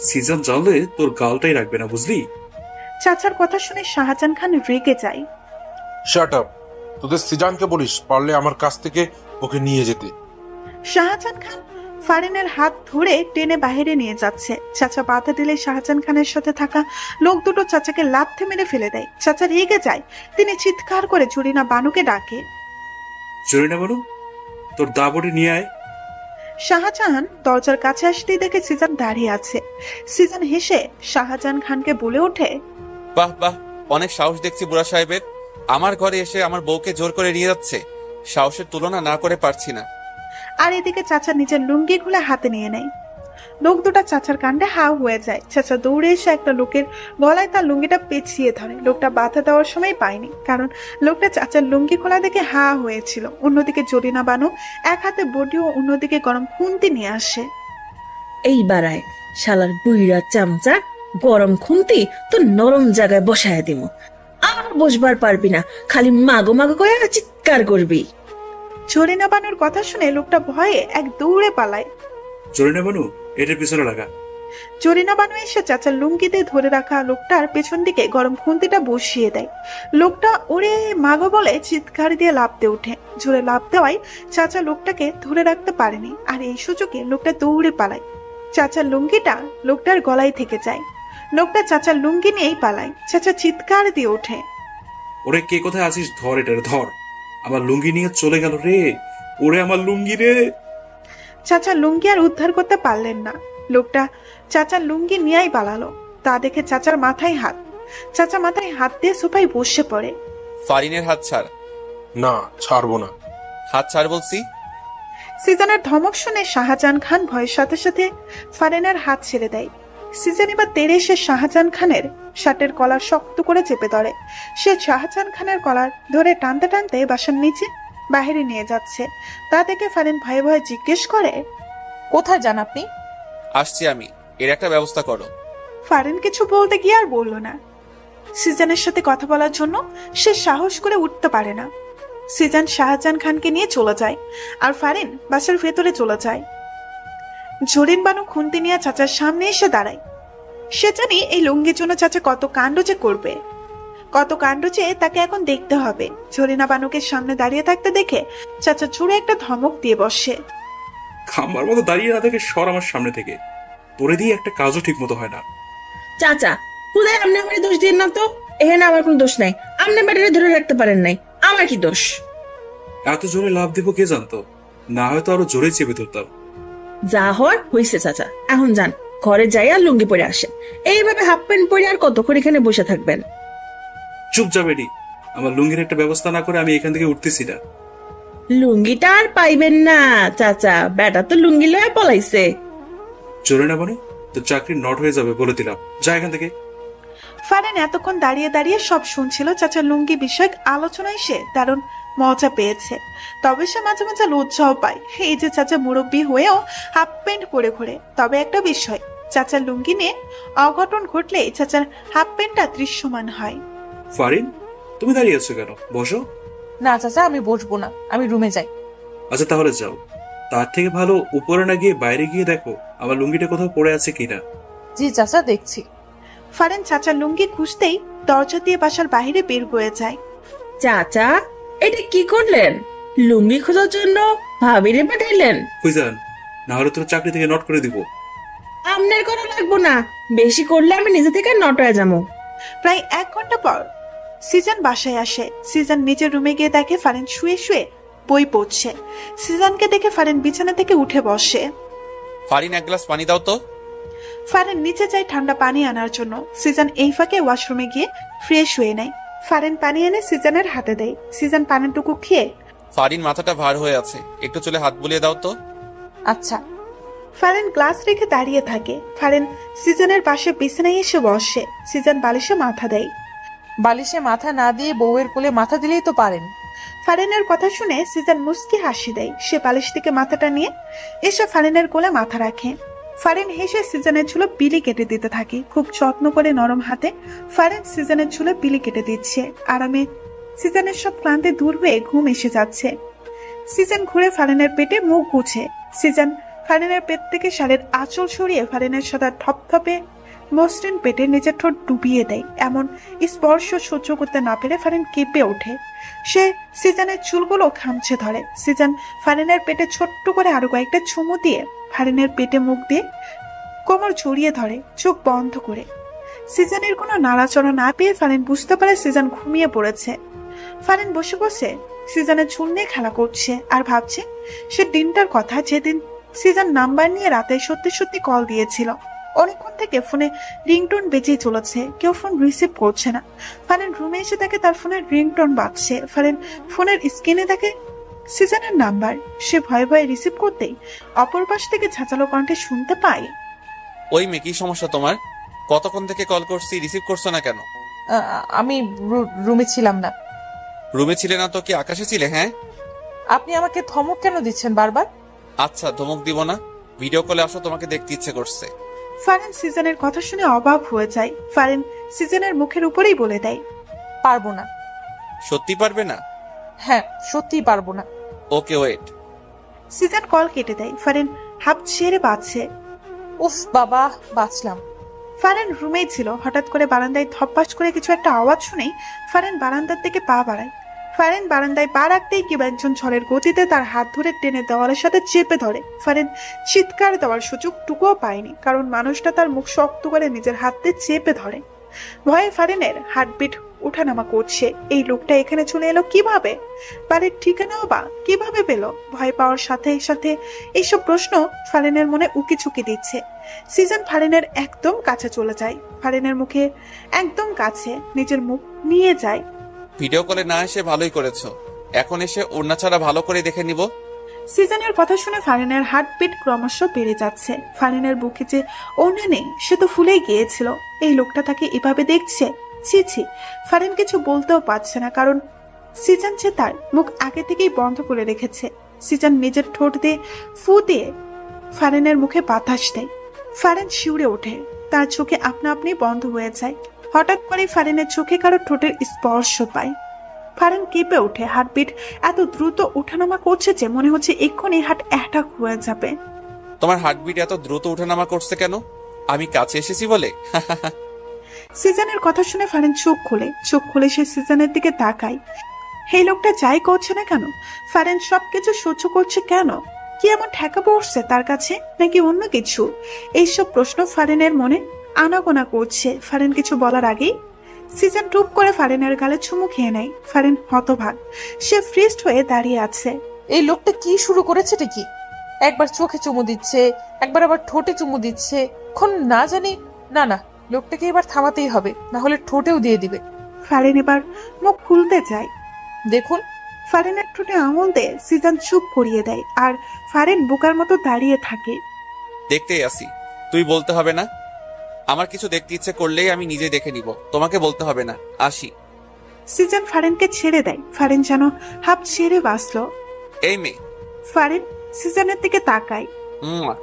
E: সিজন জানলে তোর গালটাই রাখবে না, বুঝলি?
C: চাচার কথা শুনে শাহজাহান খান রেগে যায়।
K: Shut up! তোদের সিজানকে বলিস পারলে আমার কাছ থেকে ওকে নিয়ে যেতে।
C: শাহজাহান খান ফারিনের হাত ধরে টেনে বাইরে নিয়ে যাচ্ছে। চাচা বাধা দিলে শাহজাহান খানের সাথে থাকা লোক দুটো চাচাকে লাথি মেরে ফেলে দেয়। চাচা রেগে যায়। তিনি চিৎকার করে জরিনা বানুকে ডাকে,
E: জরিনা বানু, তোর দাবড়ি নিয়ে আয়।
C: শাহজাহান দরজার কাছে আসতেই দেখে সিজান দাঁড়িয়ে আছে। সিজান হেসে শাহজাহান খানকে বলে ওঠে,
B: বাহ বাহ, অনেক সাহস দেখছি বুড়া সাহেবের। আমার ঘরে এসে আমার বউকে জোর করে নিয়ে যাচ্ছে। সাহসের তুলনা না করে পারছি না।
C: আর এদিকে চাচা নিজের লুঙ্গি খুলে হাতে নিয়ে নেয়। লোক দুটা চাচার কাণ্ডে হাও হয়ে যায়। চাচা দৌড়ে এসে একটা লোকের গলায় তার লুঙ্গিটা পেঁচিয়ে ধরে। লোকটা বাধা দেওয়ার সময় পায়নি, কারণ লোকটা চাচার লুঙ্গি খোলা দেখে হা হয়েছিল। অন্যদিকে জরিনা বানু এক হাতে বডি ও অন্যদিকে গরম খুন্তি নিয়ে আসে।
D: এই বাড়ায় শালার বুইরা চামচা, গরম খুন্তি তো নরম জায়গায় বসায় দিব। আর বসবার পারবি না, খালি মাগো মাগো করে চিৎকার করবি।
C: জরিনা বানুর কথা শুনে লোকটা ভয়ে এক দৌড়ে পালায়।
E: জরিনা বানু, এটার পিছনে লাগা।
C: জরিনা বানু এসে চাচার লুঙ্গিতে ধরে রাখা লোকটার পেছন দিকে গরম খুন্তিটা বসিয়ে দেয়। লোকটা ওরে মাগো বলে চিৎকার দিয়ে লাফতে ওঠে। জোরে লাফ দেওয়ায় চাচা লোকটাকে ধরে রাখতে পারেনি, আর এই সুযোগে লোকটা দৌড়ে পালায়। চাচার লুঙ্গিটা লোকটার গলায় থেকে যায়। লোকটা চাচার লুঙ্গি নিয়েই পালায়। চাচা চিৎকার দিয়ে ওঠে,
E: ওরে কে কোথায় আছিস? ধর এটার, ধর। আমার লুঙ্গি নিয়ে চলে গেল রে, ওরে আমার লুঙ্গি রে।
C: চাচা লুঙ্গি আর উদ্ধার করতে পারলেন না। লোকটা চাচার লুঙ্গি নিয়েই পালালো। তা দেখে চাচার মাথায় হাত। চাচা মাথায় হাত দিয়ে সোফায় বসে পড়ে।
B: ফারিনের হাত ছাড়।
K: না, ছাড়বো না।
B: হাত ছাড় বলছি।
C: সিজানের ধমক শুনে শাহজাহান খান ভয়ের সাথে সাথে ফারিনের হাত ছেড়ে দেয়। সিজন এবার তেড়ে এসে শাহজাহান খানের শার্টের কলার শক্ত করে চেপে ধরে। সে শাহজাহান খানের কলার ধরে টানতে টানতে বাসার নিচে বাহিরে নিয়ে যাচ্ছে। তা দেখে ফারিন ভয়ে ভয়ে জিজ্ঞেস করে,
F: কোথায় যান আপনি?
B: আসছি আমি, এর একটা ব্যবস্থা করো।
C: ফারিন কিছু বলতে গিয়ে আর বলল না। সিজানের সাথে কথা বলার জন্য সে সাহস করে উঠতে পারে না। সিজান শাহজাহান খানকে নিয়ে চলে যায়, আর ফারিন বাসার ভেতরে চলে যায়। জরিন বানু খুন্তি নিয়ে চাচার সামনে এসে দাঁড়ায়। সে জানি এই লুঙ্গির জন্য চাচা কত কাণ্ড যে করবে, কত কাণ্ড যে তাকে এখন দেখতে হবে। জরিনা বানুকে সামনে দাঁড়িয়ে থাকতে দেখে চাচা জোরে একটা ধমক দিয়ে বসে,
E: খাম্বার মতো দাঁড়িয়ে না থেকে সর আমার সামনে থেকে। তোরে দিয়ে একটা কাজও ঠিক মতো হয় না।
D: চাচা খুদাই আপনি আমার দোষ দিন না তো। এখানে আমার কোনো দোষ নাই। আপনি ব্যাটারে ধরে রাখতে পারেন নাই, আমার কি দোষ?
E: এত জোরে লাভ দিব কে জানতো? না হয়তো আরো জোরে চেপে ধরতাম।
D: যা হওয়ার হয়েছে চাচা, এখন যান ঘরে যাই আর লুঙ্গি পরে আসেন। এইভাবে হাফ প্যান্ট পরে আর কতক্ষণ এখানে বসে থাকবেন?
E: চুপ যা বেডি, আমার লুঙ্গির একটা ব্যবস্থা না করে আমি এখান থেকে উঠতেছি না।
D: লুঙ্গিটা আর পাইবেন না চাচা, বেটা তো লুঙ্গি লয়ে পলাইছে।
E: চলে না মানে তো চাকরি নট হয়ে যাবে বলে দিলাম, যা এখান থেকে।
C: ফারিন এতক্ষণ দাঁড়িয়ে দাঁড়িয়ে সব শুনছিল। চাচার লুঙ্গি বিষয়ক আলোচনায় সে দারুণ মজা পেয়েছে। তবে সে মাঝে মাঝে লজ্জাও পায়, এই যে চাচা মুরব্বী হয়েও হাফ প্যান্ট পরে ঘোরে। তবে একটা বিষয়, চাচার লুঙ্গি নিয়ে অঘটন ঘটলে চাচার হাফ প্যান্টটা দৃশ্যমান হয়।
E: ফারিন, তুমি দাঁড়িয়ে আছো কেন? বসো।
F: না চাচা, আমি বসবো না, আমি রুমে যাই।
E: আচ্ছা তাহলে যাও। তার থেকে ভালো উপরে না গিয়ে বাইরে গিয়ে দেখো আমার লুঙ্গিটা কোথাও পড়ে আছে কিনা।
F: জি চাচা, দেখছি।
C: ফারিন চাচার লুঙ্গি খুঁজতেই দরজা দিয়ে বাসার বাইরে বের হয়ে যায়।
D: চাচা, এটা কি করলেন? লুঙ্গি খোঁজার জন্য ভাবিরে পাঠাইলেন?
E: খুঁজান, না হলে তোর চাকরি থেকে নট করে দিব।
D: আপনার করা লাগবো না, বেশি করলে আমি নিজে থেকে নট হয়ে যাবো।
C: প্রায় 1 ঘন্টা পর সিজন বাসায় আসে। সিজন নিজের রুমে গিয়ে দেখে ফারিন শুয়ে শুয়ে বই পড়ছে। সিজনকে দেখে ফারিন বিছানা থেকে উঠে বসে।
B: ফারিন, এক গ্লাস পানি দাও তো।
C: ফারিন নিচে যায় ঠান্ডা পানি আনার জন্য। সিজন এই ফাঁকে ওয়াশরুমে গিয়ে ফ্রেশ হয়ে নেয়। ফারিন পানি এনে সিজনের হাতে দেয়। সিজন পানিটুকু খেয়ে,
B: ফারিন, মাথাটা ভার হয়ে আছে, একটু চলে হাত বুলিয়ে দাও তো।
F: আচ্ছা।
C: ফারিন গ্লাস রেখে দাঁড়িয়ে থাকে। ফারিন সিজনের পাশে বিছানায় এসে বসে। সিজন বালিশে মাথা দেয়।
F: বালিশে মাথা না দিয়ে বউয়ের কোলে মাথা দিলেই তো পারেন।
C: ফারিনের কথা শুনে সিজন মুস্কি হাসি দেয়। সে বালিশ থেকে মাথাটা নিয়ে এসে ফারিনের কোলে মাথা রাখে। ফারিন হেসে সিজনের চুলো বিলি কেটে দিতে থাকে। খুব যত্ন করে নরম হাতে ফারিন সিজনের চুলো বিলি কেটে দিচ্ছে। আরামে সিজনের সব ক্লান্তি দূর হয়ে ঘুম এসে যাচ্ছে। সিজন ঘুরে ফারিনের পেটে মুখ গুছে। সিজন ফারিনের পেট থেকে শালের আঁচল সরিয়ে ফারিনের সাদা থপথপে মসৃণ পেটে নিজের ঠোঁট ডুবিয়ে দেয়। এমন স্পর্শ সহ্য করতে না পেরে ফারিন কেঁপে ওঠে। সে সিজনের চুলগুলো খামচে ধরে। সিজন ফারিনের পেটে ছোট্ট করে আরো কয়েকটা চুমু দিয়ে ফারিনের পেটে মুখ দিয়ে কোমর জড়িয়ে ধরে, চোখ বন্ধ করে। সিজনের কোনো নাড়াচড়া না পেয়ে ফারিন বুঝতে পারে সিজন ঘুমিয়ে পড়েছে। ফারিন বসে বসে সিজনের চুল নিয়ে খেলা করছে আর ভাবছে সে দিনটার কথা, যেদিন সিজন নাম্বার নিয়ে রাতে সত্যি সত্যি কল দিয়েছিল। অনেকক্ষণ থেকে ফোনে রিংটোন বেজেই চলেছে, কেউ ফোন রিসিভ করছে না। ফারিন রুমে এসে দেখে তার ফোনের রিংটোন বাজছে। ফারিন ফোনের স্ক্রিনে দেখে সিজনের নাম্বার। সে ভয়ে ভয়ে রিসিভ করতেই অপর পাশ থেকে ঝাঁচালো কণ্ঠে শুনতে পায়,
B: ওই মেয়ে, কি সমস্যা তোমার? কতক্ষণ থেকে কল করছি, রিসিভ করছো না কেন?
F: আমি রুমে ছিলাম না।
B: রুমে ছিলে না তো কি আকাশে ছিলে? হ্যাঁ।
F: আপনি আমাকে ধমক কেন দিচ্ছেন বারবার?
B: আচ্ছা, ধমক দিব না, ভিডিও কলে আসো, তোমাকে দেখতে ইচ্ছে করছে।
C: ফারিন সিজনের কথা শুনে অবাক হয়ে যায়। ফারিন সিজনের মুখের উপরেই বলে দেয়,
F: পারবো না।
B: সত্যি পারবে না?
F: হ্যাঁ, সত্যিই পারবো না।
B: ওকে, ওয়েট।
C: সিজন কল কেটে দেয়। ফারিন হাঁপ ছেড়ে বাঁচছে।
F: উফ বাবা, বাঁচলাম।
C: ফারিন রুমেই ছিল। হঠাৎ করে বারান্দায় ধপাস করে কিছু একটা আওয়াজ শুনেই ফারিন বারান্দার দিকে পা বাড়ায়। ফারিন বারান্দায় পা রাখতেই কেউ একজন ঝড়ের গতিতে তার হাত ধরে টেনে দেওয়ালের সাথে চেপে ধরে। ফারিন চিৎকার দেওয়ার সুযোগ টুকুও পায়নি, কারণ মানুষটা তার মুখ শক্ত করে নিজের হাত দিয়ে চেপে ধরে। ভয়ে ফারিনের হার্টবিট উঠানামা করছে। এই লোকটা এখানে চলে এলো কিভাবে? বাড়ির ঠিকানাও বা কিভাবে পেল? ভয় পাওয়ার সাথে সাথে এইসব প্রশ্ন ফারিনের মনে উকি চুকি দিচ্ছে। সিজন ফারিনের একদম কাছে চলে যায়। ফারিনের মুখে একদম কাছে নিজের মুখ নিয়ে যায়।
B: ভিডিও কলে না এসে ভালোই করেছো, এখন এসে ওড়না ছাড়া ভালো করে দেখে নিব।
C: সিজনের কথা শুনে ফারিনের হার্টবিট ক্রমশ বেড়ে যাচ্ছে। ফারিনের বুকে যে ওড়না নেই সে তো ফুলেই গিয়েছিল। এই লোকটা তাকে এভাবে দেখছে। ছি ছি। ফারিন কিছু বলতেও পারছে না, কারণ সিজন যে তার মুখ আগে থেকেই বন্ধ করে রেখেছে। সিজন নিজের ঠোঁট দিয়ে ফু দিয়ে ফারিনের মুখে বাতাস দেয়। ফারিন শিউরে ওঠে। তার চোখে আপনা আপনি বন্ধ হয়ে যায়। হঠাৎ করে ফারিনের চোখে কারো ঠোঁটের স্পর্শ পায়। ফারিন কেঁপে ওঠে। হার্টবিট এত দ্রুত ওঠানামা করছে যে মনে হচ্ছে এক্ষুনি হার্ট অ্যাটাক হয়ে যাবে।
B: তোমার হার্টবিট এত দ্রুত ওঠানামা করছে কেন? আমি কাছে এসেছি বলে?
C: সিজনের কথা শুনে ফারিন চোখ খুলে সে সিজনের দিকে তাকায়। এই লোকটা যাই করছে না কেন, ফারিন সবকিছু সহ্য করছে কেন? কি এমন ঠেকা পড়ছে তার কাছে, নাকি অন্য কিছু? এইসব প্রশ্ন ফারিনের মনে আনাগোনা করছে। ফারিন কিছু বলার আগেই সিজন টুপ করে ফারিনের গালে চুমু খেয়ে নেয়। ফারিন হতভাগ। সে ফ্রিজড হয়ে দাঁড়িয়ে আছে।
F: এই লোকটা কি শুরু করেছে কি? একবার চোখে চুমু দিচ্ছে, একবার আবার ঠোঁটে চুমু দিচ্ছে। এখন না জানি, না না, লোকটাকে এবার থামাতেই হবে, না হলে ঠোঁটেও দিয়ে দিবে।
C: ফারিন এবার মুখ খুলতে যায়।
F: দেখুন।
C: ফারিনের ঠোঁটে আঙুল দিয়ে সিজন চুপ করিয়ে দেয়, আর ফারিন বোকার মতো দাঁড়িয়ে থাকে।
B: দেখতেই আসি, তুই বলতে হবে না। আমার কিছু দেখতে ইচ্ছে করলেই আমি নিজে দেখে নিব, তোমাকে বলতে হবে না। আসি।
C: সিজন ফারিনকে ছেড়ে দেয়। ফারিন যেন হাফ ছেড়ে বাঁচলো।
B: এই মেয়ে।
C: ফারিন সিজনের দিকে তাকায়।
B: মুয়া।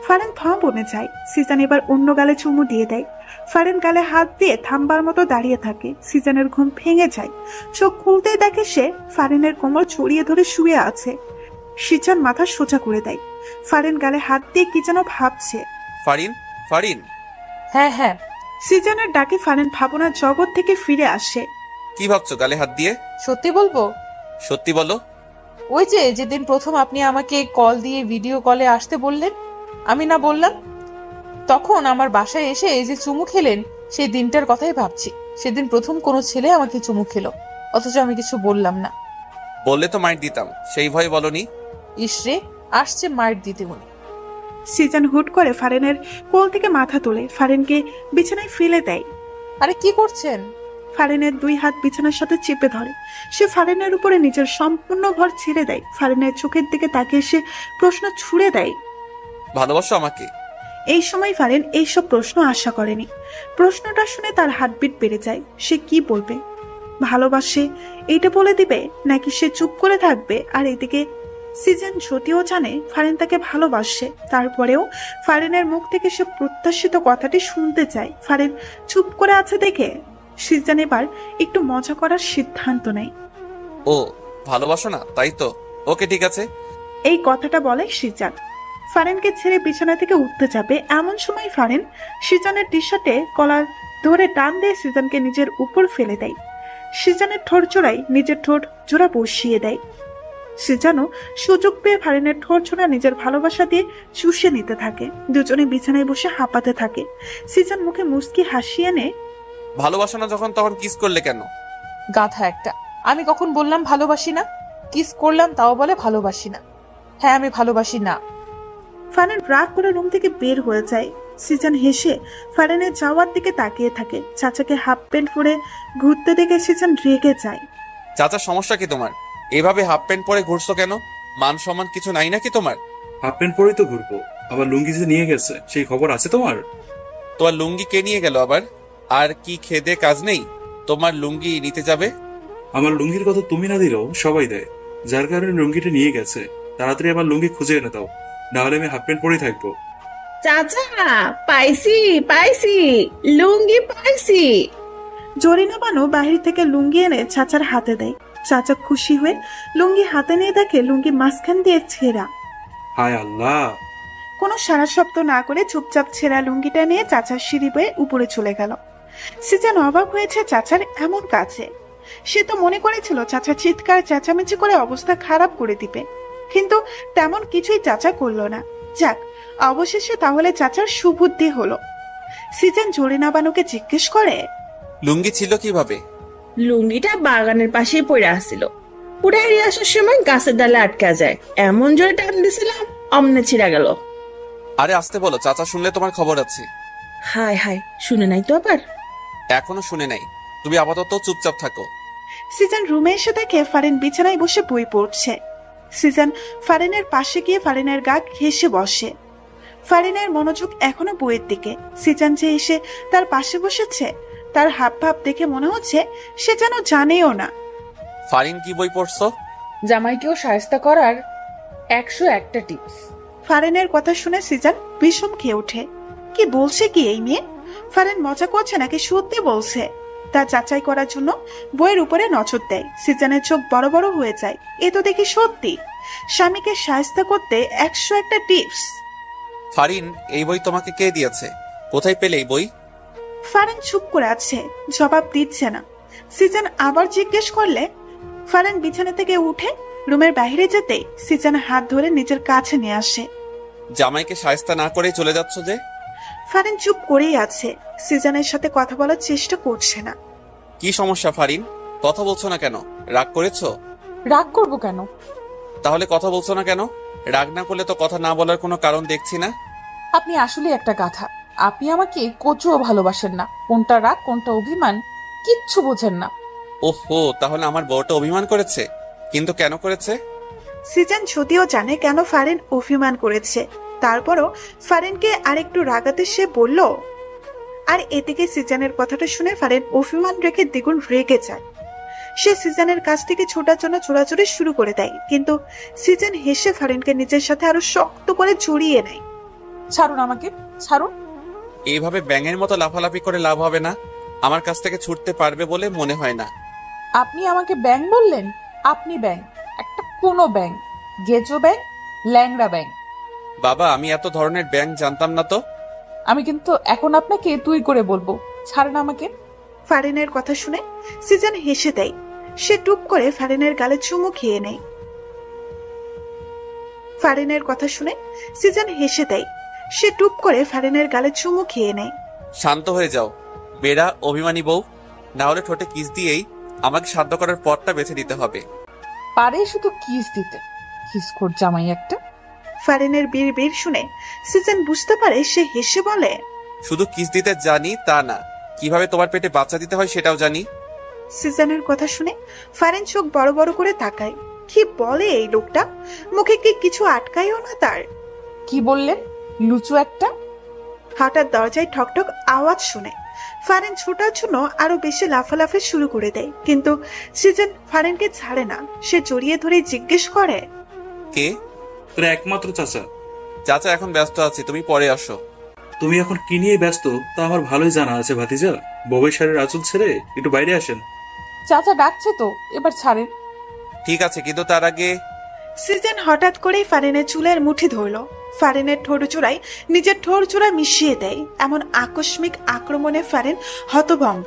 C: ফারিন থম বনে যায়। সিজন এবার অন্য গালে চুমু দিয়ে দেয়। ফারিন গালে হাত দিয়ে থামবার মতো দাঁড়িয়ে থাকে। সিজনের ঘুম ভেঙে যায়। চোখ খুলতেই দেখে সে ফারিনের কোমর ছড়িয়ে ধরে শুয়ে আছে। সিজন মাথা সোজা করে দেয়। ফারিন গালে হাত দিয়ে কি যেন ভাবছে।
B: ফারিন, ফারিন।
F: হ্যাঁ হ্যাঁ।
C: সিজনের ডাকে ফারিন ভাবনার জগৎ থেকে ফিরে আসে।
B: কি ভাবছো গালে হাত দিয়ে?
F: সত্যি বলবো?
B: সত্যি বলো।
F: ওই যে যেদিন প্রথম আপনি আমাকে কল দিয়ে ভিডিও কলে আসতে বললেন, আমি না বললাম? তখন আমার বাসায় এসে এই যে চুমু খেলেন, সেই দিনটার কথাই ভাবছি। সেদিন প্রথম কোনো ছেলে আমাকে চুমু খেলো, অথচ আমি কিছু বললাম না।
B: বললে তো মাইর দিতাম, সেই ভয় বলনি।
F: ইসরে, আসছে মাইর দিতে উনি।
C: সিজন হুট করে ফারিনের কোল থেকে মাথা তোলে, ফারিনকে বিছানায় ফেলে দেয়।
F: আরে কি করছেন?
C: ফারিনের দুই হাত বিছানার সাথে চেপে ধরে। সে ফারিনের উপরে নিজের সম্পূর্ণ ভর ছেড়ে দেয়। ফারিনের চোখের দিকে তাকিয়ে সে প্রশ্ন ছুড়ে দেয়,
B: ভালোবাসো আমাকে?
C: এই সময় ফারিন এইসব প্রশ্ন আশা করেনি। প্রশ্নটা শুনে তার হার্টবিট বেড়ে যায়। সে কি বলবে? ভালোবাসে এইটা বলে দিবে, নাকি সে চুপ করে থাকবে? আর এদিকে সিজন যদিও জানে ফারিন তাকে ভালোবাসে, তারপরেও ফারিনের মুখ থেকে সে প্রত্যাশিত কথাটি শুনতে চায়। ফারিন চুপ করে আছে দেখে সিজন এবার একটু মজা করার সিদ্ধান্ত নেয়।
B: ও ভালোবাসো না, তাই তো? ওকে ঠিক আছে।
C: এই কথাটা বলে সিজন। ফারিনকে ছেড়ে বিছানা থেকে উঠতে যাবে, এমন সময় ফারিন সিজনের টি শার্টে কলার ধরে টান দিয়ে সিজনকে নিজের উপর ফেলে দেয়। সিজনের ঠোঁট জোড়ায় নিজের ঠোঁট জোড়া বসিয়ে দেয়। সিজনও সুযোগ পেয়ে ফারিনের ঠোঁট জোড়া নিজের ভালোবাসা দিয়ে চুষে নিতে থাকে। দুজনে বিছানায় বসে হাঁপাতে থাকে। সিজন মুখে মুচকি হাসি এনে,
B: ভালোবাসো না যখন তখন কিস করলে কেন?
F: গাধা একটা। আমি কখন বললাম ভালোবাসি না? কিস করলাম তাও বলে ভালোবাসি না। হ্যাঁ, আমি ভালোবাসি না।
C: ফারিন রাগ করে রুম থেকে বের হয়ে যায়। সিজন হেসে ফারিনের যাওয়ার দিকে তাকিয়ে থাকে। চাচাকে হাফ প্যান্ট পরে ঘুরতে দেখে সিজন রেগে যায়।
B: চাচার সমস্যা কি তোমার? এভাবে হাফ প্যান্ট পরে ঘুরছো কেন? মান সম্মান কিছু নাই নাকি তোমার?
E: হাফ প্যান্ট পরেই তো ঘুরবো। আবার লুঙ্গি যে নিয়ে গেছে, সেই খবর আছে তোমার?
B: তোমার লুঙ্গি কে নিয়ে গেল আবার? আর কি খেদে কাজ নেই তোমার লুঙ্গি নিতে যাবে?
E: আমার লুঙ্গির কথা তুমি না দিলেও সবাই দেয়, যার কারণে লুঙ্গিটা নিয়ে গেছে। তাড়াতাড়ি আমার লুঙ্গি খুঁজে এনে দাও, নাহলে আমি হাফ প্যান্ট পরেই থাকবো।
D: চাচা, পাইছি পাইছি, লুঙ্গি পাইছি।
C: জরিনা বানু বাহির থেকে লুঙ্গি এনে চাচার হাতে দেয়। চাচা খুশি হয়ে লুঙ্গি হাতে নিয়ে দেখে লুঙ্গি মাঝখান দিয়ে ছেঁড়া।
E: হায় আল্লাহ!
C: কোনো সারা শব্দ না করে চুপচাপ ছেঁড়া লুঙ্গিটা নিয়ে চাচার সিঁড়ি বয়ে উপরে চলে গেল। সিজন অবাক হয়েছে চাচার এমন কাছে। সে তো মনে করেছিল চাচা চিৎকার চেঁচামেচি করে অবস্থা খারাপ করে দিবে, কিন্তু তেমন কিছুই চাচা করলো না। যাক, অবশেষে তাহলে চাচার সুবুদ্ধি হলো। সিজন জরিনা বানুকে জিজ্ঞেস করে,
B: লুঙ্গি ছিল কিভাবে?
D: লুঙ্গিটা বাগানের পাশেই পড়ে আসছিল। উড়াই আসার সময় গাছের ডালে আটকা যায়, এমন জোরে টান দিছিলাম অমনে ছিঁড়া গেল।
B: আরে আসতে বলো, চাচা শুনলে তোমার খবর আছে।
D: হায় হায়, শুনে নাই তো আবার?
B: এখনো শুনে নাই, তুমি আপাতত চুপচাপ থাকো।
C: সিজন রুমে এসে দেখে ফারিন বিছানায় বসে বই পড়ছে। সিজন ফারিনের পাশে গিয়ে ফারিনের গা ঘেঁষে বসে। ফারিনের মনোযোগ এখনো বইয়ের দিকে। সিজন যে এসে তার পাশে বসেছে, তার হাব ভাব দেখে মনে হচ্ছে সে যেন জানেও না।
B: ফারিন কি বই পড়ছো?
F: জামাইকেও শায়েস্তা করার 101টা টিপস।
C: ফারিনের কথা শুনে সিজন বিষম খেয়ে ওঠে। কি বলছে কি এই মেয়ে? ফারিন মজা করছে নাকি সত্যি বলছে? তা যাচাই করার জন্য বইয়ের উপরে নজর দেয়। সিজনের চোখ বড় বড় হয়ে যায়। এ তো দেখি সত্যি। স্বামীকে শায়েস্তা করতে 101টা টিপস।
B: ফারিন, এই বই তোমাকে কে দিয়েছে? কোথায় পেলে এই বই?
C: ফারিন চুপ করে আছে, জবাব দিচ্ছে না। সিজন আবার জিজ্ঞেস করলে ফারিন বিছানা থেকে উঠে রুমের বাইরে যেতে সিজন হাত ধরে নিজের কাছে নিয়ে আসে।
B: জামাইকে শায়েস্তা না করে চলে যাচ্ছ যে?
C: ফারিন চুপ করেই আছে, সিজনের সাথে কথা বলার চেষ্টা করছে না।
B: কি সমস্যা ফারিন? কথা বলছো না কেন? রাগ করেছো?
F: রাগ করবো কেন?
B: তাহলে কথা বলছো না কেন? রাগ না করলে তো কথা না বলার কোনো কারণ দেখছি না।
F: আপনি আসলে একটা গাধা। আপনি আমাকে কচুও ভালোবাসেন না। কোনটা রাগ কোনটা অভিমান কিচ্ছু বোঝেন না।
B: ওহো, তাহলে আমার বউটা অভিমান করেছে? কিন্তু কেন করেছে?
C: সিজন যদিও জানে কেন ফারিন অভিমান করেছে, তারপরও ফারিনকে আরেকটু রাগাতে সে বলল। আর এদিকে সিজনের কথাটা শুনে ফারিন অভিমান রেখে দ্বিগুণ রেগে যায়। সে সিজনের কাছ থেকে ছোটার জন্য চোরাচুরি শুরু করে দেয়, কিন্তু সিজন হেসে ফারিনকে নিজের সাথে আরো শক্ত করে জড়িয়ে নেয়।
F: ছাড়ুন আমাকে, ছাড়ুন।
B: এইভাবে ব্যাঙের মতো লাফালাফি করে লাভ হবে না। আমার কাছ থেকে ছুটতে পারবে বলে মনে হয় না।
F: আপনি আমাকে ব্যাং বললেন? আপনি ব্যাং, একটা কোনো ব্যাং, গেজো ব্যাং, ল্যাংড়া ব্যাং।
B: বাবা, আমি এত ধরনের ব্যাঙ জানতাম না তো।
F: আমি কিন্তু এখন আপনাকে তুই করে বলবো, ছাড়েন আমাকে।
C: ফারিনের কথা শুনে সিজন হেসে দেয়। সে টুপ করে ফারিনের গালে চুমু খেয়ে নেয়। ফারিনের কথা শুনে সিজন হেসে দেয়। সে টুপ করে ফারিনের গালে চুমু খেয়ে নেয়।
B: শান্ত হয়ে যাও বেড়া অভিমানী বউ, না হলে ঠোঁটে কিস দিয়েই আমাকে শান্ত করার পথটা বেছে নিতে হবে।
F: পারে শুধু কিস দিতে, কিসকোর জামাই একটা।
C: ফারিনের বিড় শুনে সিজন বুঝতে পারে। সে হেসে বলে,
B: শুধু কিস দিতে জানি তা না, কিভাবে তোমার পেটে বাচ্চা দিতে হয় সেটাও জানি।
C: সিজনের কথা শুনে ফারিন চোখ বড় বড় করে তাকায়। কি বলে এই লোকটা? মুখে কি কিছু আটকায়ও না তার?
F: কি বললেন, লুচু একটা?
C: হঠাৎ দরজায় ঠকঠক আওয়াজ শুনে ফারিন ছোটার জন্য আরো বেশি লাফালাফি শুরু করে দেয়, কিন্তু সিজন ফারিনকে ছাড়ে না। সে জড়িয়ে ধরে জিজ্ঞেস করে,
B: কে?
E: তোর একমাত্র চাচা।
B: চাচা এখন ব্যস্ত আছি, তুমি পরে আসো।
E: তুমি এখন কি নিয়ে ব্যস্ত তা আমার ভালোই জানা আছে ভাতিজা। বউয়ের শাড়ির আঁচল ছেড়ে একটু বাইরে আসেন।
F: চাচা ডাকছে তো, এবার ছাড়েন।
B: ঠিক আছে, কিন্তু তার আগে।
C: সিজন হঠাৎ করেই ফারিনের চুলের মুঠি ধরল। ফারিনের ঠোঁট চূড়ায় নিজের ঠোঁট চূড়া মিশিয়ে দেয়। এমন আকস্মিক আক্রমণে ফারিন হতভম্ব।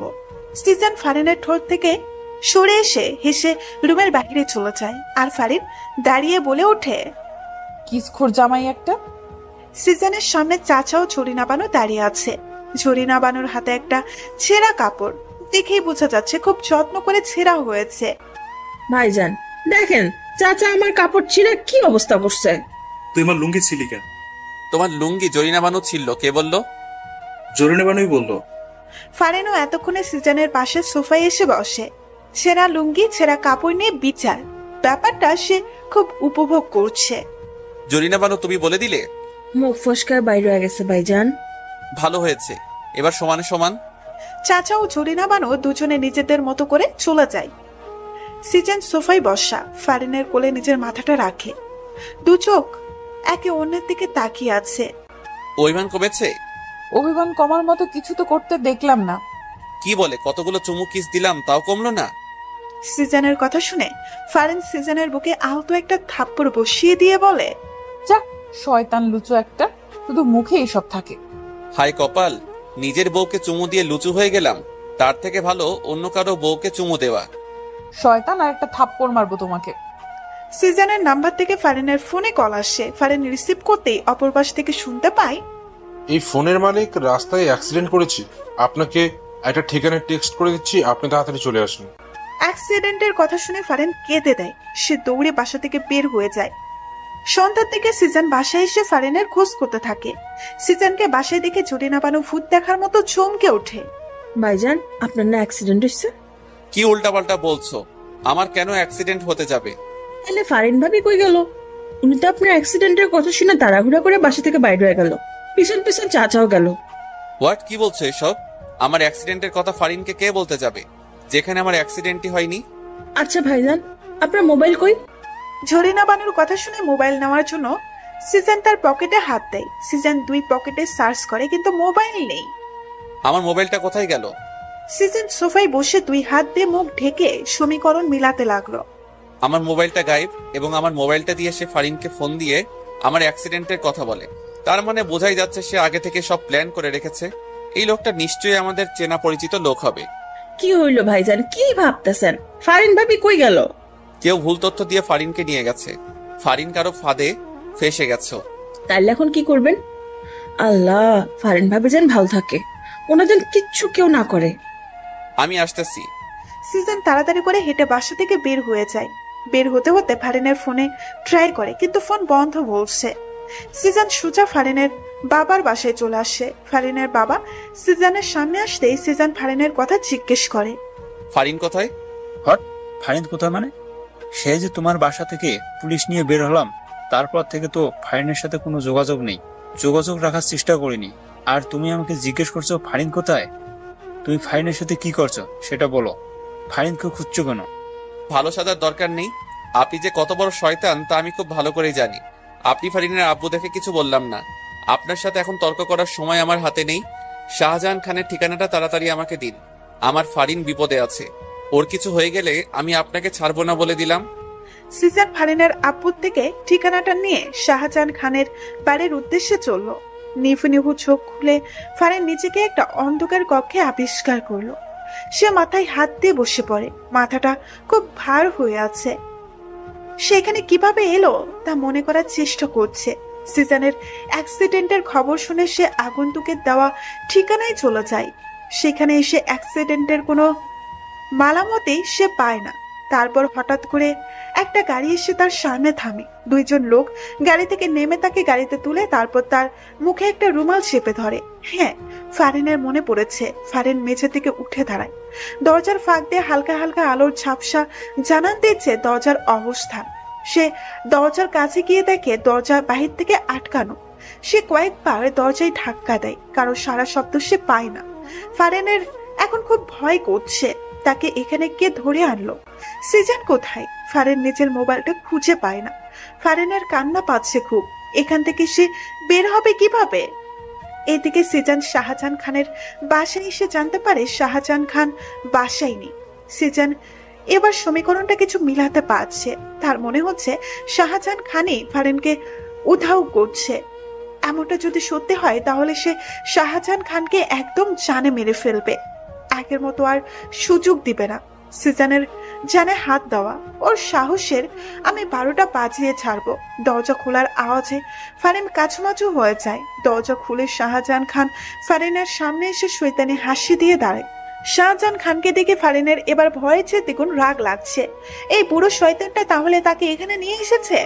C: সিজন ফারিনের ঠোঁট থেকে সরে এসে হেসে রুমের বাহিরে চলে যায়। আর ফারিন দাঁড়িয়ে বলে ওঠে,
F: কিসকোর জামাই একটা।
C: সিজনের সামনে চাচা ও ঝরিনা বানু দাঁড়িয়ে আছে। ঝরিনা বানুর হাতে একটা ছেঁড়া কাপড়। দেখেই বোঝা যাচ্ছে খুব যত্ন করে ছেঁড়া হয়েছে।
D: ভাইজান দেখেন, চাচা আমার কাপড় ছিঁড়ে কি অবস্থা করছে।
E: তুই আমার লুঙ্গি ছিলি কেন?
B: তোমার লুঙ্গি জরিনা বানু ছিল, কে বললো?
E: জরিনা বানুই বললো।
C: ফারিনও এতক্ষণে সিজনের পাশে সোফায় এসে বসে। ছেঁড়া লুঙ্গি ছেঁড়া কাপড় নিয়ে বিচার। ব্যাপারটা সে খুব উপভোগ করছে।
B: জরিনা বানু তুমি বলে দিলে?
D: মুখ ফসকার বাইরে হয়ে গেছে ভাইজান।
B: ভালো হয়েছে, এবার সমানে সমান।
C: চাচা ও ঝরিনা বানু দুজনে নিজেদের মতো করে চলে যায়। সিজন সোফায় বসা, ফারিনের কোলে নিজের মাথাটা রাখে। দু চোখ একে অন্যের দিকে তাকিয়ে আছে।
B: অভিমান কমেছে?
F: অভিমান কমার মতো কিছু তো করতে দেখলাম না।
B: কি বলে, কতগুলো চুমু কিস দিলাম তাও কমলো না?
C: সিজনের কথা শুনে ফারিন সিজনের বুকে আলতো একটা থাপ্পড় বসিয়ে দিয়ে বলে,
F: যা শয়তান লুচু একটা, শুধু মুখে এসব থাকে।
B: হাই কপাল, নিজের বউকে চুমু দিয়ে লুচু হয়ে গেলাম। তার থেকে ভালো অন্য কারো বউকে চুমু দেওয়া।
F: শয়তান, আর একটা থাপ্পড় মারবো তোমাকে।
C: সিজনের নাম্বার থেকে ফারিনের ফোনে কল আসে। ফারিন রিসিভ করতেই অপর পাশ থেকে শুনতে পায়,
K: এই ফোনের মালিক রাস্তায় অ্যাক্সিডেন্ট করেছি, আপনাকে একটা ঠিকানায় টেক্সট করে দিচ্ছি, আপনি তাড়াতাড়ি চলে আসুন।
C: অ্যাক্সিডেন্টের কথা শুনে ফারিন কেঁদে দেয়। সে দৌড়ে বাসা থেকে বের হয়ে যায়। সন্ধ্যার দিকে সিজন বাসায় এসে ফারিনের খোঁজ করতে থাকে। সিজনকে বাসায় দেখে জরিনা বানু ভূত দেখার মতো চমকে ওঠে।
D: ভাইজান আপনার না অ্যাক্সিডেন্ট হয়েছে?
B: কি উল্টাপাল্টা বলছো? আমার কেন অ্যাক্সিডেন্ট হতে যাবে?
D: তাহলে ফারিন ভাবি কই গেল? উনি তো আপনার অ্যাক্সিডেন্টের কথা শুনে তাড়াহুড়া করে বাসা থেকে বাইরে হয়ে গেল, পিছন পিছন চাচাও গেল।
B: হোয়াট, কি বলছো এসব? আমার অ্যাক্সিডেন্টের কথা ফারিনকে কে বলতে যাবে, যেখানে আমার অ্যাক্সিডেন্টই হয়নি?
D: আচ্ছা ভাইজান, আপনার মোবাইল কই?
C: ঝরিনা বানুর কথা শুনে মোবাইল নেওয়ার জন্য সিজন তার পকেটে হাত দেয়। সিজন দুই পকেটে সার্চ করে, কিন্তু মোবাইল নেই।
B: আমার মোবাইলটা কোথায় গেল?
C: সিজন সোফায় বসে দুই হাত দিয়ে মুখ ঢেকে সমীকরণ মিলাতে লাগলো।
B: আমার মোবাইলটা গায়েব, এবং আমার মোবাইলটা দিয়ে সে ফারিনকে ফোন দিয়ে আমার অ্যাক্সিডেন্টের কথা বলে। তার মানে বোঝাই যাচ্ছে সে আগে থেকে সব প্ল্যান করে রেখেছে। এই লোকটা নিশ্চয়ই আমাদের চেনা পরিচিত লোক হবে।
D: কি হইলো ভাইজান, কি ভাবতেছেন? ফারিন ভাবি কই গেল?
B: কেউ ভুল তথ্য দিয়ে ফারিনকে নিয়ে গেছে। ফারিন কারো ফাঁদে ফেসে গেছে।
D: তাইলে এখন কি করবেন? আল্লাহ, ফারিন ভাবি যেন ভালো থাকে, ওনাদের কিচ্ছু কেউ না করে।
B: আমি আসতেছি।
C: সিজন তাড়াতাড়ি করে হেঁটে বাসা থেকে বের হয়ে যায়। বের হতে হতে ফারিনের ফোনে ট্রাই করে, কিন্তু ফোন বন্ধ বলছে। সিজন সোজা ফারিনের বাবার বাসায় চলে আসে। ফারিনের বাবা সিজনের সামনে আসতেই সিজন ফারিনের কথা জিজ্ঞেস করে,
B: ফারিন কোথায়?
G: হট, ফারিন কোথায় মানে? সে যে তোমার বাসা থেকে পুলিশ নিয়ে বের হলাম, তারপর থেকে তো ফারিনের সাথে কোনো যোগাযোগ নেই, যোগাযোগ রাখার চেষ্টা করিনি। আর তুমি আমাকে জিজ্ঞেস করছো ফারিন কোথায়? তুমি ফারিনের সাথে কি করছো সেটা বলো। ফারিনকে খুঁজছো কেন?
B: ভালো সাজার দরকার নেই। আপনি যে কত বড় শয়তান তা আমি খুব ভালো করেই জানি। আপনি ফারিনের আব্বু দেখে কিছু বললাম না। আপনার সাথে এখন তর্ক করার সময় আমার হাতে নেই। শাহজাহান খানের ঠিকানাটা তাড়াতাড়ি আমাকে দিন। আমার ফারিন বিপদে আছে। ওর কিছু হয়ে গেলে আমি আপনাকে ছাড়বো না বলে দিলাম।
C: সিজান ফারিনের আব্বুর থেকে ঠিকানাটা নিয়ে শাহজাহান খানের বাড়ির উদ্দেশ্যে চলল। নিভু নিভু চোখ খুলে ফারিন নিজেকে একটা অন্ধকার কক্ষে আবিষ্কার করলো। সে মাথায় হাত দিয়ে বসে পড়ে, মাথাটা খুব ভার হয়ে আছে। সেখানে কিভাবে এলো তা মনে করার চেষ্টা করছে। সিজানের অ্যাক্সিডেন্টের খবর শুনে সে আগন্তুকের দেওয়া ঠিকানায় চলে যায়। সেখানে এসে অ্যাক্সিডেন্টের কোনো মালামতেই সে পায় না। তারপর হঠাৎ করে একটা গাড়ি এসে তার সামনে থামে। দুইজন লোক গাড়ি থেকে নেমে তাকে গাড়িতে তুলে তারপর তার মুখে একটা রুমাল চেপে ধরে। হ্যাঁ, ফারিনের মনে পড়েছে। ফারিন মেঝে থেকে উঠে দাঁড়ায়। দরজার ফাঁক দিয়ে হালকা হালকা আলোর ঝাপসা জানান দিচ্ছে দরজার অবস্থান। সে দরজার কাছে গিয়ে দেখে দরজা বাহির থেকে আটকানো। সে কয়েকবার দরজায় ধাক্কা দেয়, কারো সারা শব্দ সে পায় না। ফারিনের এখন খুব ভয় করছে। তাকে এখানে কে ধরে আনলো? সিজান কোথায়? ফারিন নিজের মোবাইলটা খুঁজে পায় না। ফারিনের কান্না পাচ্ছে খুব। এখান থেকে সে বের হবে কিভাবে? এদিকে সিজান শাহজাহান খানের বাসায় এসে জানতে পারে শাহজাহান খান বাসায় নেই। সিজান এবার সমীকরণটা কিছু মিলাতে পারছে। তার মনে হচ্ছে শাহজাহান খানই ফারিনকে উধাও করছে। এমনটা যদি সত্যি হয় তাহলে সে শাহজাহান খানকে একদম জানে মেরে ফেলবে। আগের মতো আর সুযোগ দিবে না। সিজানের জানে হাত দেওয়া ওর সাহসের আমি 12টা বাজিয়ে ছাড়বো। দরজা খোলার আওয়াজে ফারিন কাছুমাচু হয়ে যায়। দরজা খুলে শাহজাহান খান ফারিনের সামনে এসে শয়তানি হাসি দিয়ে দাঁড়ায়। শাহজাহান খানকে দেখে ফারিনের এবার ভয়ের চেয়ে দ্বিগুণ রাগ লাগছে। এই বুড়ো শয়তানটা তাহলে তাকে এখানে নিয়ে এসেছে।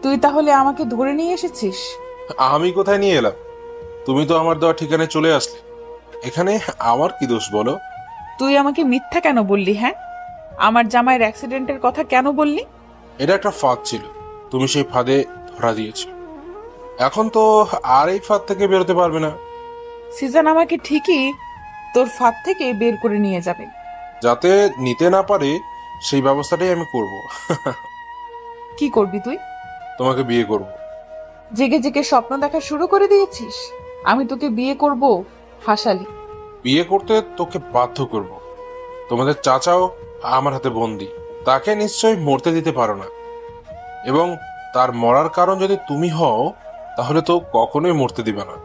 F: তুই তাহলে আমাকে ধরে নিয়ে এসেছিস?
K: আমি কোথায় নিয়ে এলাম? তুমি তো আমার দেওয়া ঠিকানায় চলে আসলে। এখানে আমার কি দোষ বলো?
F: তুই আমাকে মিথ্যা কেন বললি? হ্যাঁ, আমার জামাইয়ের অ্যাক্সিডেন্টের কথা কেন বললি?
K: এটা একটা ফাঁদ ছিল, তুমি সেই ফাঁদে ধরা দিয়েছো। এখন তো আর এই ফাঁদ থেকে বেরোতে পারবে না।
F: সিজান আমাকে ঠিকই তোর ফাঁদ থেকে বের করে নিয়ে যাবে।
K: যাতে নিতে না পারে সেই ব্যবস্থাটাই আমি করব।
F: কি করবি তুই?
K: তোমাকে বিয়ে করব।
F: জেগে জেগে স্বপ্ন দেখা শুরু করে দিয়েছিস? আমি তোকে বিয়ে করব হাসালি।
K: বিয়ে করতে তোকে বাধ্য করব। তোমাদের চাচাও আমার হাতে বন্দি, তাকে নিশ্চয়ই মরতে দিতে পারো না। এবং তার মরার কারণ যদি তুমি হও তাহলে তো কখনোই মরতে দিবে না।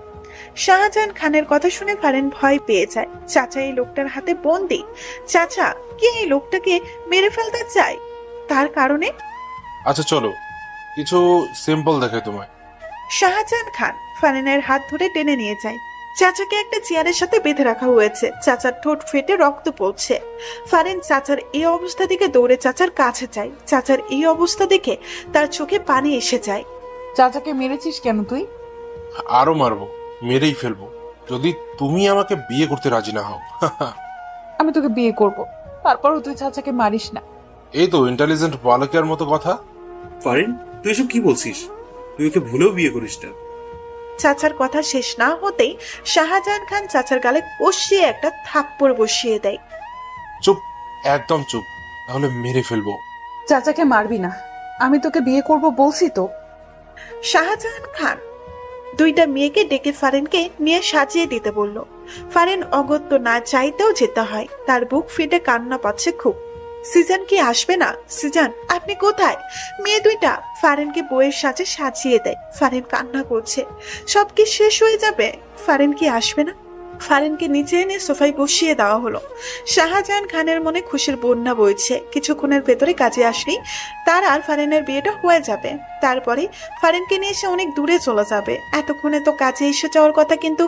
C: শাহজাহান খানের কথা শুনে ফারিন ভয় পেয়ে যায়। চাচা এই লোকটার হাতে বন্দি। চাচা কি এই লোকটাকে মেরে ফেলতে চায় তার কারণে?
K: আচ্ছা চলো কিছু সিম্পল দেখে তোমায়।
C: শাহজাহান খান ফারিনের হাত ধরে টেনে নিয়ে যায়। চাচাকে একটা চেয়ারের সাথে বেঁধে রাখা হয়েছে। চাচার ঠোঁট ফেটে রক্ত পড়ছে। ফারিন চাচার এই অবস্থা দেখে দৌড়ে চাচার কাছে যায়। চাচার এই অবস্থা দেখে তার চোখে পানি এসে যায়।
F: চাচাকে মেরেছিস কেন তুই?
K: আরো মারবো, মেরেই ফেলবো যদি তুমি আমাকে বিয়ে করতে রাজি না হও।
F: আমি তোকে বিয়ে করব, তারপরও তুই চাচাকে মারিস না।
K: এই তো ইন্টেলিজেন্ট বালকের মতো কথা।
E: ফারিন, তুই এসব কি বলছিস? তুই ওকে ভুলেও বিয়ে করিস না।
C: চাচার কথা শেষ না হতেই শাহজাহান খান চাচার গালে কষিয়ে একটা থাপ্পড় বসিয়ে দেয়।
K: চুপ, একদম চুপ, তাহলে মেরে ফেলবো।
F: চাচাকে মারবি না, আমি তোকে বিয়ে করব বলছি তো।
C: শাহজাহান খান দুইটা মেয়েকে ডেকে ফারিনকে নিয়ে সাজিয়ে দিতে বলল। ফারিন অগত্য না চাইতেও যেতে হয়। তার বুক ফেটে কান্না পাচ্ছে খুব। সিজান কি আসবে না? সিজান আপনি কোথায়? মেয়ে দুইটা ফারিনকে বইয়ের সাজে সাজিয়ে দেয়। ফারিন কান্না করছে। সব কি শেষ হয়ে যাবে? ফারিন কি আসবে না? ফারিনকে নিচে এনে সোফায় বসিয়ে দেওয়া হলো। শাহজাহান খানের মনে খুশির বন্যা বইছে। কিছুক্ষণের ভেতরে কাজে আসলেই তার আর ফারিনের বিয়েটা হয়ে যাবে। তারপরে ফারিনকে নিয়ে এসে অনেক দূরে চলে যাবে। এতক্ষণে তো কাজে এসে যাওয়ার কথা, কিন্তু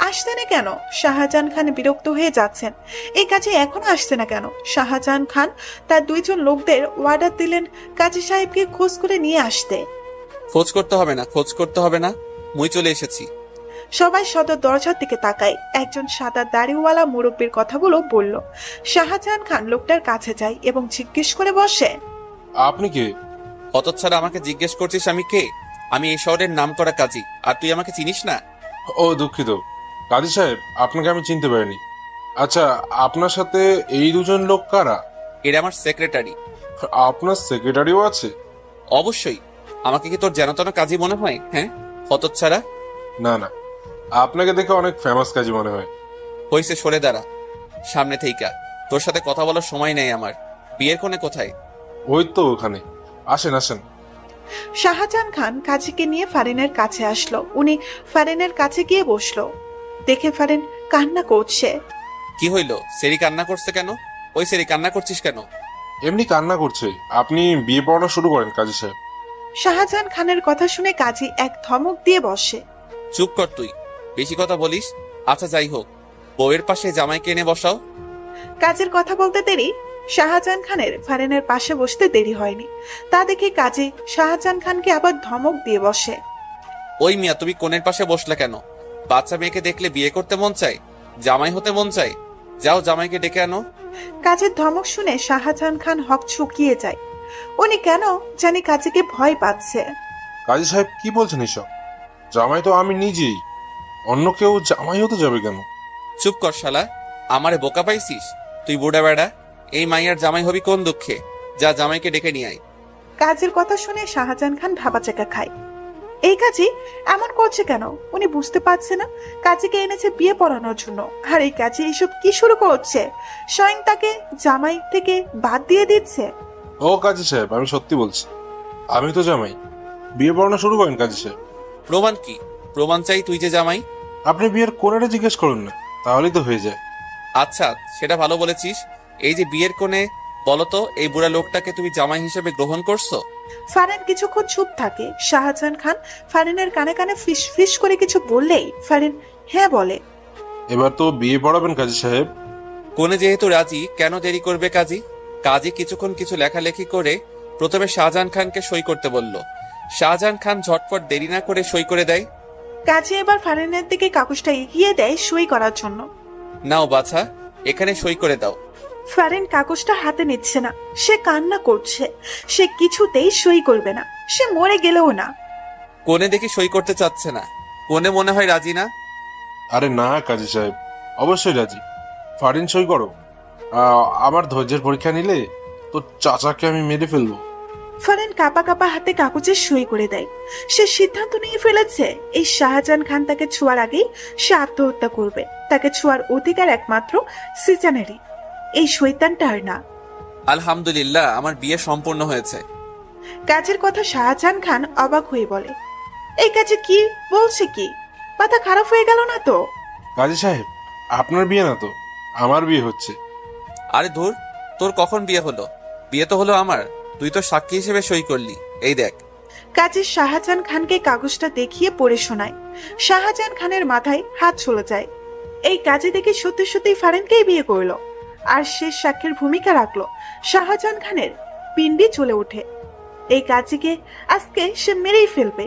C: আসছে না কেন? শাহজাহান খান বিরক্ত হয়ে যাচ্ছেন। এই কাজে এখনো আসছে না কেন? শাহজাহান খান তার দুইজন লোকদের অর্ডার দিলেন কাজী সাহেবকে খোঁজ করে নিয়ে আসতে।
B: খোঁজ করতে হবে না, খোঁজ করতে হবে না, মুই চলে এসেছি।
C: সবাই সদর দরজার দিকে তাকায়। একজন সাদা দাড়িওয়ালা মুরব্বীর কথাগুলো বলল। শাহজাহান খান লোকটার কাছে যায় এবং জিজ্ঞেস করে বসে,
K: আপনি কে?
B: হতচ্ছাড়া, আমাকে জিজ্ঞেস করছিস আমি কে? আমি এই শহরের নাম করা কাজী, আর তুই আমাকে চিনিস না?
K: ও দুঃখিত কাজী সাহেব, আপনাকে আমি চিনতে পারিনি। আচ্ছা, আপনার সাথে এই দুজন লোক কারা?
B: এরা আমার সেক্রেটারি।
K: আপনার সেক্রেটারিও আছে?
B: অবশ্যই। আমাকে কি তোর যেন তেন কাজী মনে হয়? হ্যাঁ, হতচ্ছাড়া।
K: না না, আপনাকে দেখে অনেক ফেমাস কাজী মনে হয়।
B: হইছে, সরে দাঁড়া সামনে থেইকা। তোর সাথে কথা বলার সময় নেই আমার। বিয়ের কোণে কোথায়?
K: ওই তো ওখানে, আসেন আসেন।
C: শাহজাহান খান কাজীকে নিয়ে ফারিনের কাছে আসলো। উনি ফারিনের কাছে গিয়ে বসলো। দেখে ফারিন কান্না করছে।
B: কি হইল? সেরি কান্না করছে কেন? ওই সেরি কান্না করছিস কেন?
K: এমনি কান্না করছে। আপনি বিয়ে পড়ানো শুরু করেন কাজী সাহেব।
C: শাহজাহান খানের কথা শুনে কাজী এক ধমক দিয়ে বসে।
B: চুপ কর তুই, বেশি কথা বলিস। আচ্ছা যাই হোক, বউয়ের পাশে জামাইকে এনে বসাও।
C: কাজীর কথা বলতে দেরি শাহজাহান খানের ফারিনের পাশে বসতে দেরি হয়নি। তা দেখে কাজী শাহজাহান খানকে আবার ধমক দিয়ে বসে।
B: ওই মিয়া, তুমি কোণের পাশে বসলে কেন? বাচ্চা মেয়েকে দেখলে বিয়ে করতে মন চায়, জামাই হতে মন চায়। যাও জামাইকে ডেকে আনো।
C: কাজীর ধমক শুনে শাহজাহান খান হক চুকিয়ে যায়। উনি কেন জানি কাজীকে ভয় পাচ্ছে।
K: কাজী সাহেব কি বলছেন এসব? জামাই তো আমি নিজেই, অন্য কেউ জামাই হতে যাবে কেন?
B: চুপ কর শালা, আমারে বোকা পাইছিস তুই? বুড়া বেড়া, এই মাইয়ার জামাই হবি কোন দুঃখে? যা জামাইকে ডেকে নিয়ে আয়।
C: কাজীর কথা শুনে শাহজাহান খান ঢাবাচেকা খায়। এই কাজী এমন করছে কেন? উনি বুঝতে পারছে না কাজীকে এনেছে বিয়ে পড়ানোর জন্য, আর এই কাজী এইসব কি শুরু করছে? স্বয়ং তাকে জামাই থেকে বাদ দিয়ে দিচ্ছে।
K: ও কাজী সাহেব, আমি সত্যি বলছি, আমি তো জামাই। বিয়ে পড়ানো শুরু করেন কাজী সাহেব।
B: প্রমাণ কি? প্রমাণ চাই তুই যে জামাই।
K: আপনি বিয়ের কোণাটা জিজ্ঞেস করুন না, তাহলেই তো হয়ে যায়।
B: আচ্ছা, সেটা ভালো বলেছিস। এই যে বিয়ের কোণে, বলতো এই বুড়া লোকটাকে তুমি জামাই হিসেবে গ্রহণ করছো?
C: ফারিন কিছুক্ষণ চুপ থাকে। শাহজাহান খান ফারিনের কানে কানে ফিস ফিস করে কিছু বললেই ফারিন হ্যাঁ বলে।
K: এবার তো বিয়ে পড়াবেন কাজী সাহেব।
B: কোণে যেহেতু রাজি, কেন দেরি করবে কাজী? কাজী কিছুক্ষণ কিছু লেখালেখি করে প্রথমে শাহজাহান খানকে সই করতে বলল। শাহজাহান খান ঝটপট দেরি না করে সই করে দেয়।
C: কাজী এবার ফারিনের দিকে কাগজটা এগিয়ে দেয় সই করার জন্য।
B: নাও বাছা, এখানে সই করে দাও।
C: ফারিন কাগজটা হাতে নিচ্ছে না। সে কান্না করছে। সে কিছুতেই সই করবে না, সে মরে গেলেও না।
B: কোণে দেখি সই করতে চাচ্ছে না। কোণে মনে হয় রাজি না।
K: আরে না কাজী সাহেব, অবশ্যই রাজি। ফারিন সই করো। আমার ধৈর্যের পরীক্ষা নিলে তো চাচাকে আমি মেরে ফেলবো।
C: ফারিন কাপা কাপা হাতে কাগজে সই করে দেয়। সে সিদ্ধান্ত নিয়ে ফেলেছে এই শাহজাহান খান তাকে ছোঁয়ার আগেই সে আত্মহত্যা করবে। তাকে ছোঁয়ার অধিকার একমাত্র সিজানেরই, এই শয়তানটার না।
B: আলহামদুলিল্লাহ, আমার বিয়ে সম্পূর্ণ হয়েছে।
C: কাজের কথা শাহজাহান খান অবাক হয়ে বলে। এই কাজে কি বলছে? কি মাথা খারাপ হয়ে গেল না তো?
K: কাজী সাহেব, আপনার বিয়ে না তো, আমার বিয়ে হচ্ছে।
B: আরে ধুর, তোর কখন বিয়ে হলো? বিয়ে তো হলো আমার, তুই তো সাক্ষী হিসেবে সই করলি। এই দেখ।
C: কাজী শাহজাহান খানকে কাগজটা দেখিয়ে পড়ে শোনায়। শাহজাহান খানের মাথায় হাত চলে যায়। এই কাজী দেখে সত্যি সত্যি ফারিনকেই বিয়ে করলো, আর শেষ সাক্ষীর ভূমিকা রাখলো। শাহজাহান খানের পিণ্ডি চলে ওঠে। এই কাজীকে আজকে সে মেরেই ফেলবে।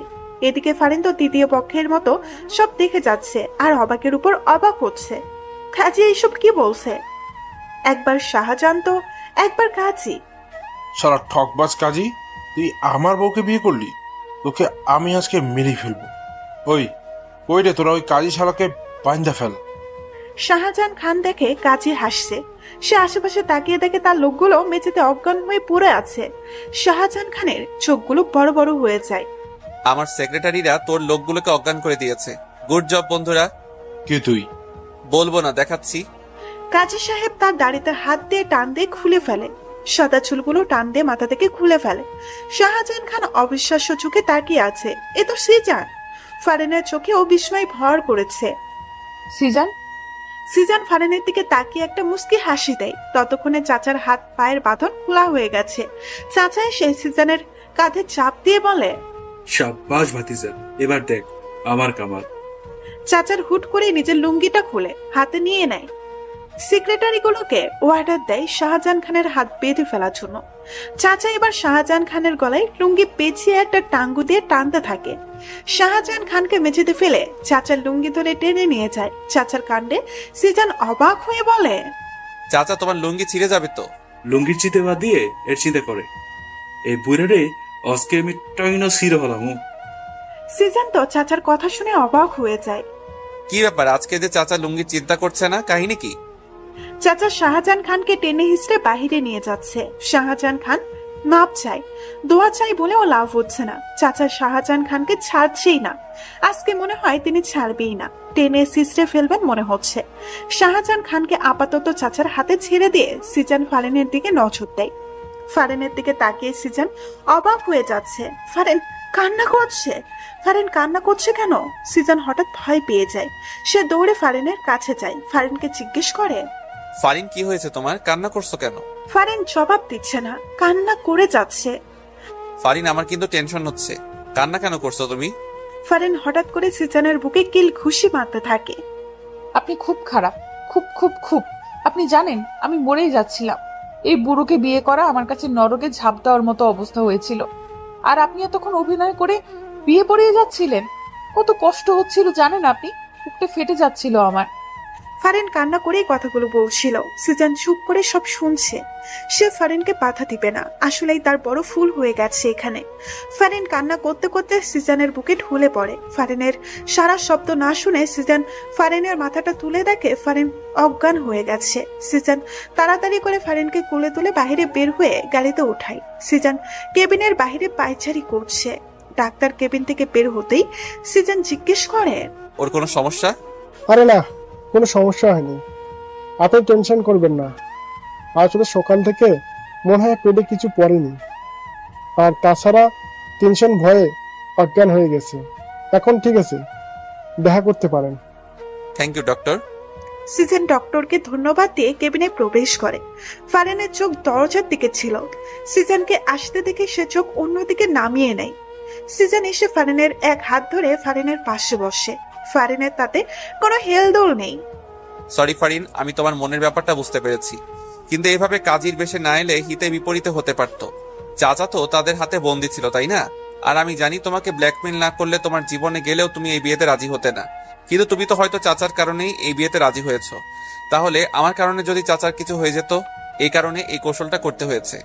C: এদিকে ফারিন তো তৃতীয় পক্ষের মতো সব দেখে যাচ্ছে আর অবাকের উপর অবাক হচ্ছে। কাজী এইসব কি বলছে? একবার শাহজাহান তো একবার কাজী।
K: সারা ঠকবাজ কাজী, তুই আমার বউকে বিয়ে করলি, তোকে আমি আজকে মেরেই ফেলবো। ওই কই রে তোরা, ওই কাজী শালাকে বাইন্ধা ফেল।
C: শাহজাহান খান দেখে কাজী হাসছে। সে আশেপাশে তাকিয়ে দেখে তার লোকগুলো মেঝেতে অজ্ঞান হয়ে পড়ে আছে। শাহজাহান খানের চোখগুলো বড় বড় হয়ে যায়।
B: আমার সেক্রেটারিরা তোর লোকগুলোকে অজ্ঞান করে দিয়েছে। গুড জব বন্ধুরা।
K: কে তুই?
B: বলবো না, দেখাচ্ছি।
C: কাজী সাহেব তার দাড়িতে হাত দিয়ে টান দিয়ে খুলে ফেলে। সাদা চুলগুলো টান দিয়ে মাথা থেকে খুলে ফেলে। শাহজাহান খান অবিশ্বাস্য চোখে তাকিয়ে আছে। এ তো সিজান। ফারিনের চোখে ও বিস্ময় ভর করেছে।
F: সিজান?
C: সিজান ফারিনের দিকে তাকিয়ে একটা মুস্কি হাসি দেয়। ততক্ষণে চাচার হাত পায়ের বাঁধন খোলা হয়ে গেছে। চাচা এসে সিজানের কাঁধে চাপ দিয়ে বলে,
E: শাবাশ ভাতিজা, এবার দেখ আমার কামাল।
C: চাচার হুট করে নিজের লুঙ্গিটা খুলে হাতে নিয়ে নেয়। সেক্রেটারিগুলোকে অর্ডার দেয় শাহজাহান খানের হাত বেঁধে ফেলার জন্য। চাচা এবার শাহজাহান খানের গলায় লুঙ্গি পেঁচিয়ে একটা টাঙ্গু দিয়ে টানতে থাকে। শাহজাহান খানকে মেঝেতে ফেলে চাচার লুঙ্গি ধরে টেনে নিয়ে যায়। চাচার কাণ্ডে সিজান অবাক হয়ে বলে,
B: চাচা তোমার লুঙ্গি ছিঁড়ে যাবে তো।
E: লুঙ্গির চিতে বাদ দিয়ে এর চিন্তা করে এই বুড়ে রে আজকে আমি টাইনা সিরে হলাম।
C: সিজান তো চাচার কথা শুনে অবাক হয়ে যায়।
B: কি ব্যাপার, আজকে যে চাচা লুঙ্গির চিন্তা করছে না, কাহিনী কি?
C: চাচা শাহজাহান খানকে টেনে হিসড়ে বাহিরে নিয়ে যাচ্ছে। শাহজাহান খান মাপ চাই, দোয়া চাই বলেও লাভ হচ্ছে না। চাচা শাহজাহান খানকে ছাড়ছেই না। আজকে মনে হয় তিনি ছাড়বেই না, টেনে সিস্টে ফেলবেন মনে হচ্ছে। শাহজাহান খানকে আপাতত চাচার হাতে ছেড়ে দিয়ে সিজান ফারেনের দিকে নজর দেয়। ফারেনের দিকে তাকিয়ে সিজান অবাক হয়ে যাচ্ছে। ফারেন কান্না করছে। ফারেন কান্না করছে কেন? সিজান হঠাৎ ভয় পেয়ে যায়। সে দৌড়ে ফারেনের কাছে যায়, ফারেনকে জিজ্ঞেস করে,
B: ফারিন কি হয়েছে তোমার, কান্না করছো কেন?
C: ফারেন জবাব দিচ্ছে না, কান্না করে যাচ্ছে।
B: ফারিন আমার কিন্তু টেনশন হচ্ছে, কান্না কেন করছো তুমি?
C: ফারেন হঠাৎ করে সিজানের বুকে কিল ঘুষি মারতে থাকে।
F: আপনি খুব খারাপ, খুব খুব খুব। আপনি জানেন আমি মরেই যাচ্ছিলাম। এই বুড়োকে বিয়ে করা আমার কাছে নরকে ঝাঁপ দেওয়ার মতো অবস্থা হয়েছিল। আর আপনি এতক্ষণ অভিনয় করে বিয়ে পড়িয়ে যাচ্ছিলেন। কত কষ্ট হচ্ছিল জানেন আপনি? বুকটা ফেটে যাচ্ছিল আমার।
C: ফারেন কান্না করেই কথাগুলো বলছিল। সিজান চুপ করে সব শুনছে। সে ফারেনকে বাধা দিবে না, আসলেই তার বড় ফুল হয়ে গেছে এখানে। ফারেন কান্না করতে করতে সিজানের বুকে ঢলে পড়ে। ফারেনের সারা শব্দ না শুনে সিজান ফারেনের মাথাটা তুলে দেখে ফারেন অজ্ঞান হয়ে গেছে। সিজান তাড়াতাড়ি করে ফারেনকে কোলে তুলে বাহিরে বের হয়ে গাড়িতে ওঠায়। সিজান কেবিনের বাহিরে পায়চারি করছে। ডাক্তার কেবিন থেকে বের হতেই সিজান জিজ্ঞেস করে,
B: ওর কোনো সমস্যা?
L: আরে না, কোনো সমস্যা হয়নি, আপনি টেনশন করবেন না। আসলে সকাল থেকে মনে হয় পেটে কিছু পড়েনি, আর তাছাড়া টেনশন ভয়ে অজ্ঞান হয়ে গেছে। এখন ঠিক আছে, দেখা করতে পারেন।
B: Thank you doctor.
C: সিজন ডক্টরকে ধন্যবাদ দিয়ে কেবিনে প্রবেশ করে। ফারেনের চোখ দরজার দিকে ছিল। সিজনকে আসতে দেখে সে চোখ অন্যদিকে নামিয়ে নেয়। সিজন এসে ফারেনের এক হাত ধরে ফারেনের পাশে বসে। ফারেনের তাতে কোনো হেলদোল নেই।
B: সরি ফারিন, আমি তোমার মনের ব্যাপারটা বুঝতে পেরেছি, কিন্তু এভাবে কাজীর বেশে না এলে হিতে বিপরীতে হতে পারতো। চাচা তো তাদের হাতে বন্দি ছিল, তাই না? আর আমি জানি তোমাকে ব্ল্যাকমেইল না করলে তোমার জীবনে গেলেও তুমি এই বিয়েতে রাজি হতে না, কিন্তু তুমি তো হয়তো চাচার কারণেই এই বিয়েতে রাজি হয়েছো। তাহলে আমার কারণে যদি চাচার কিছু হয়ে যেত, এই কারণে এই কৌশলটা করতে হয়েছে।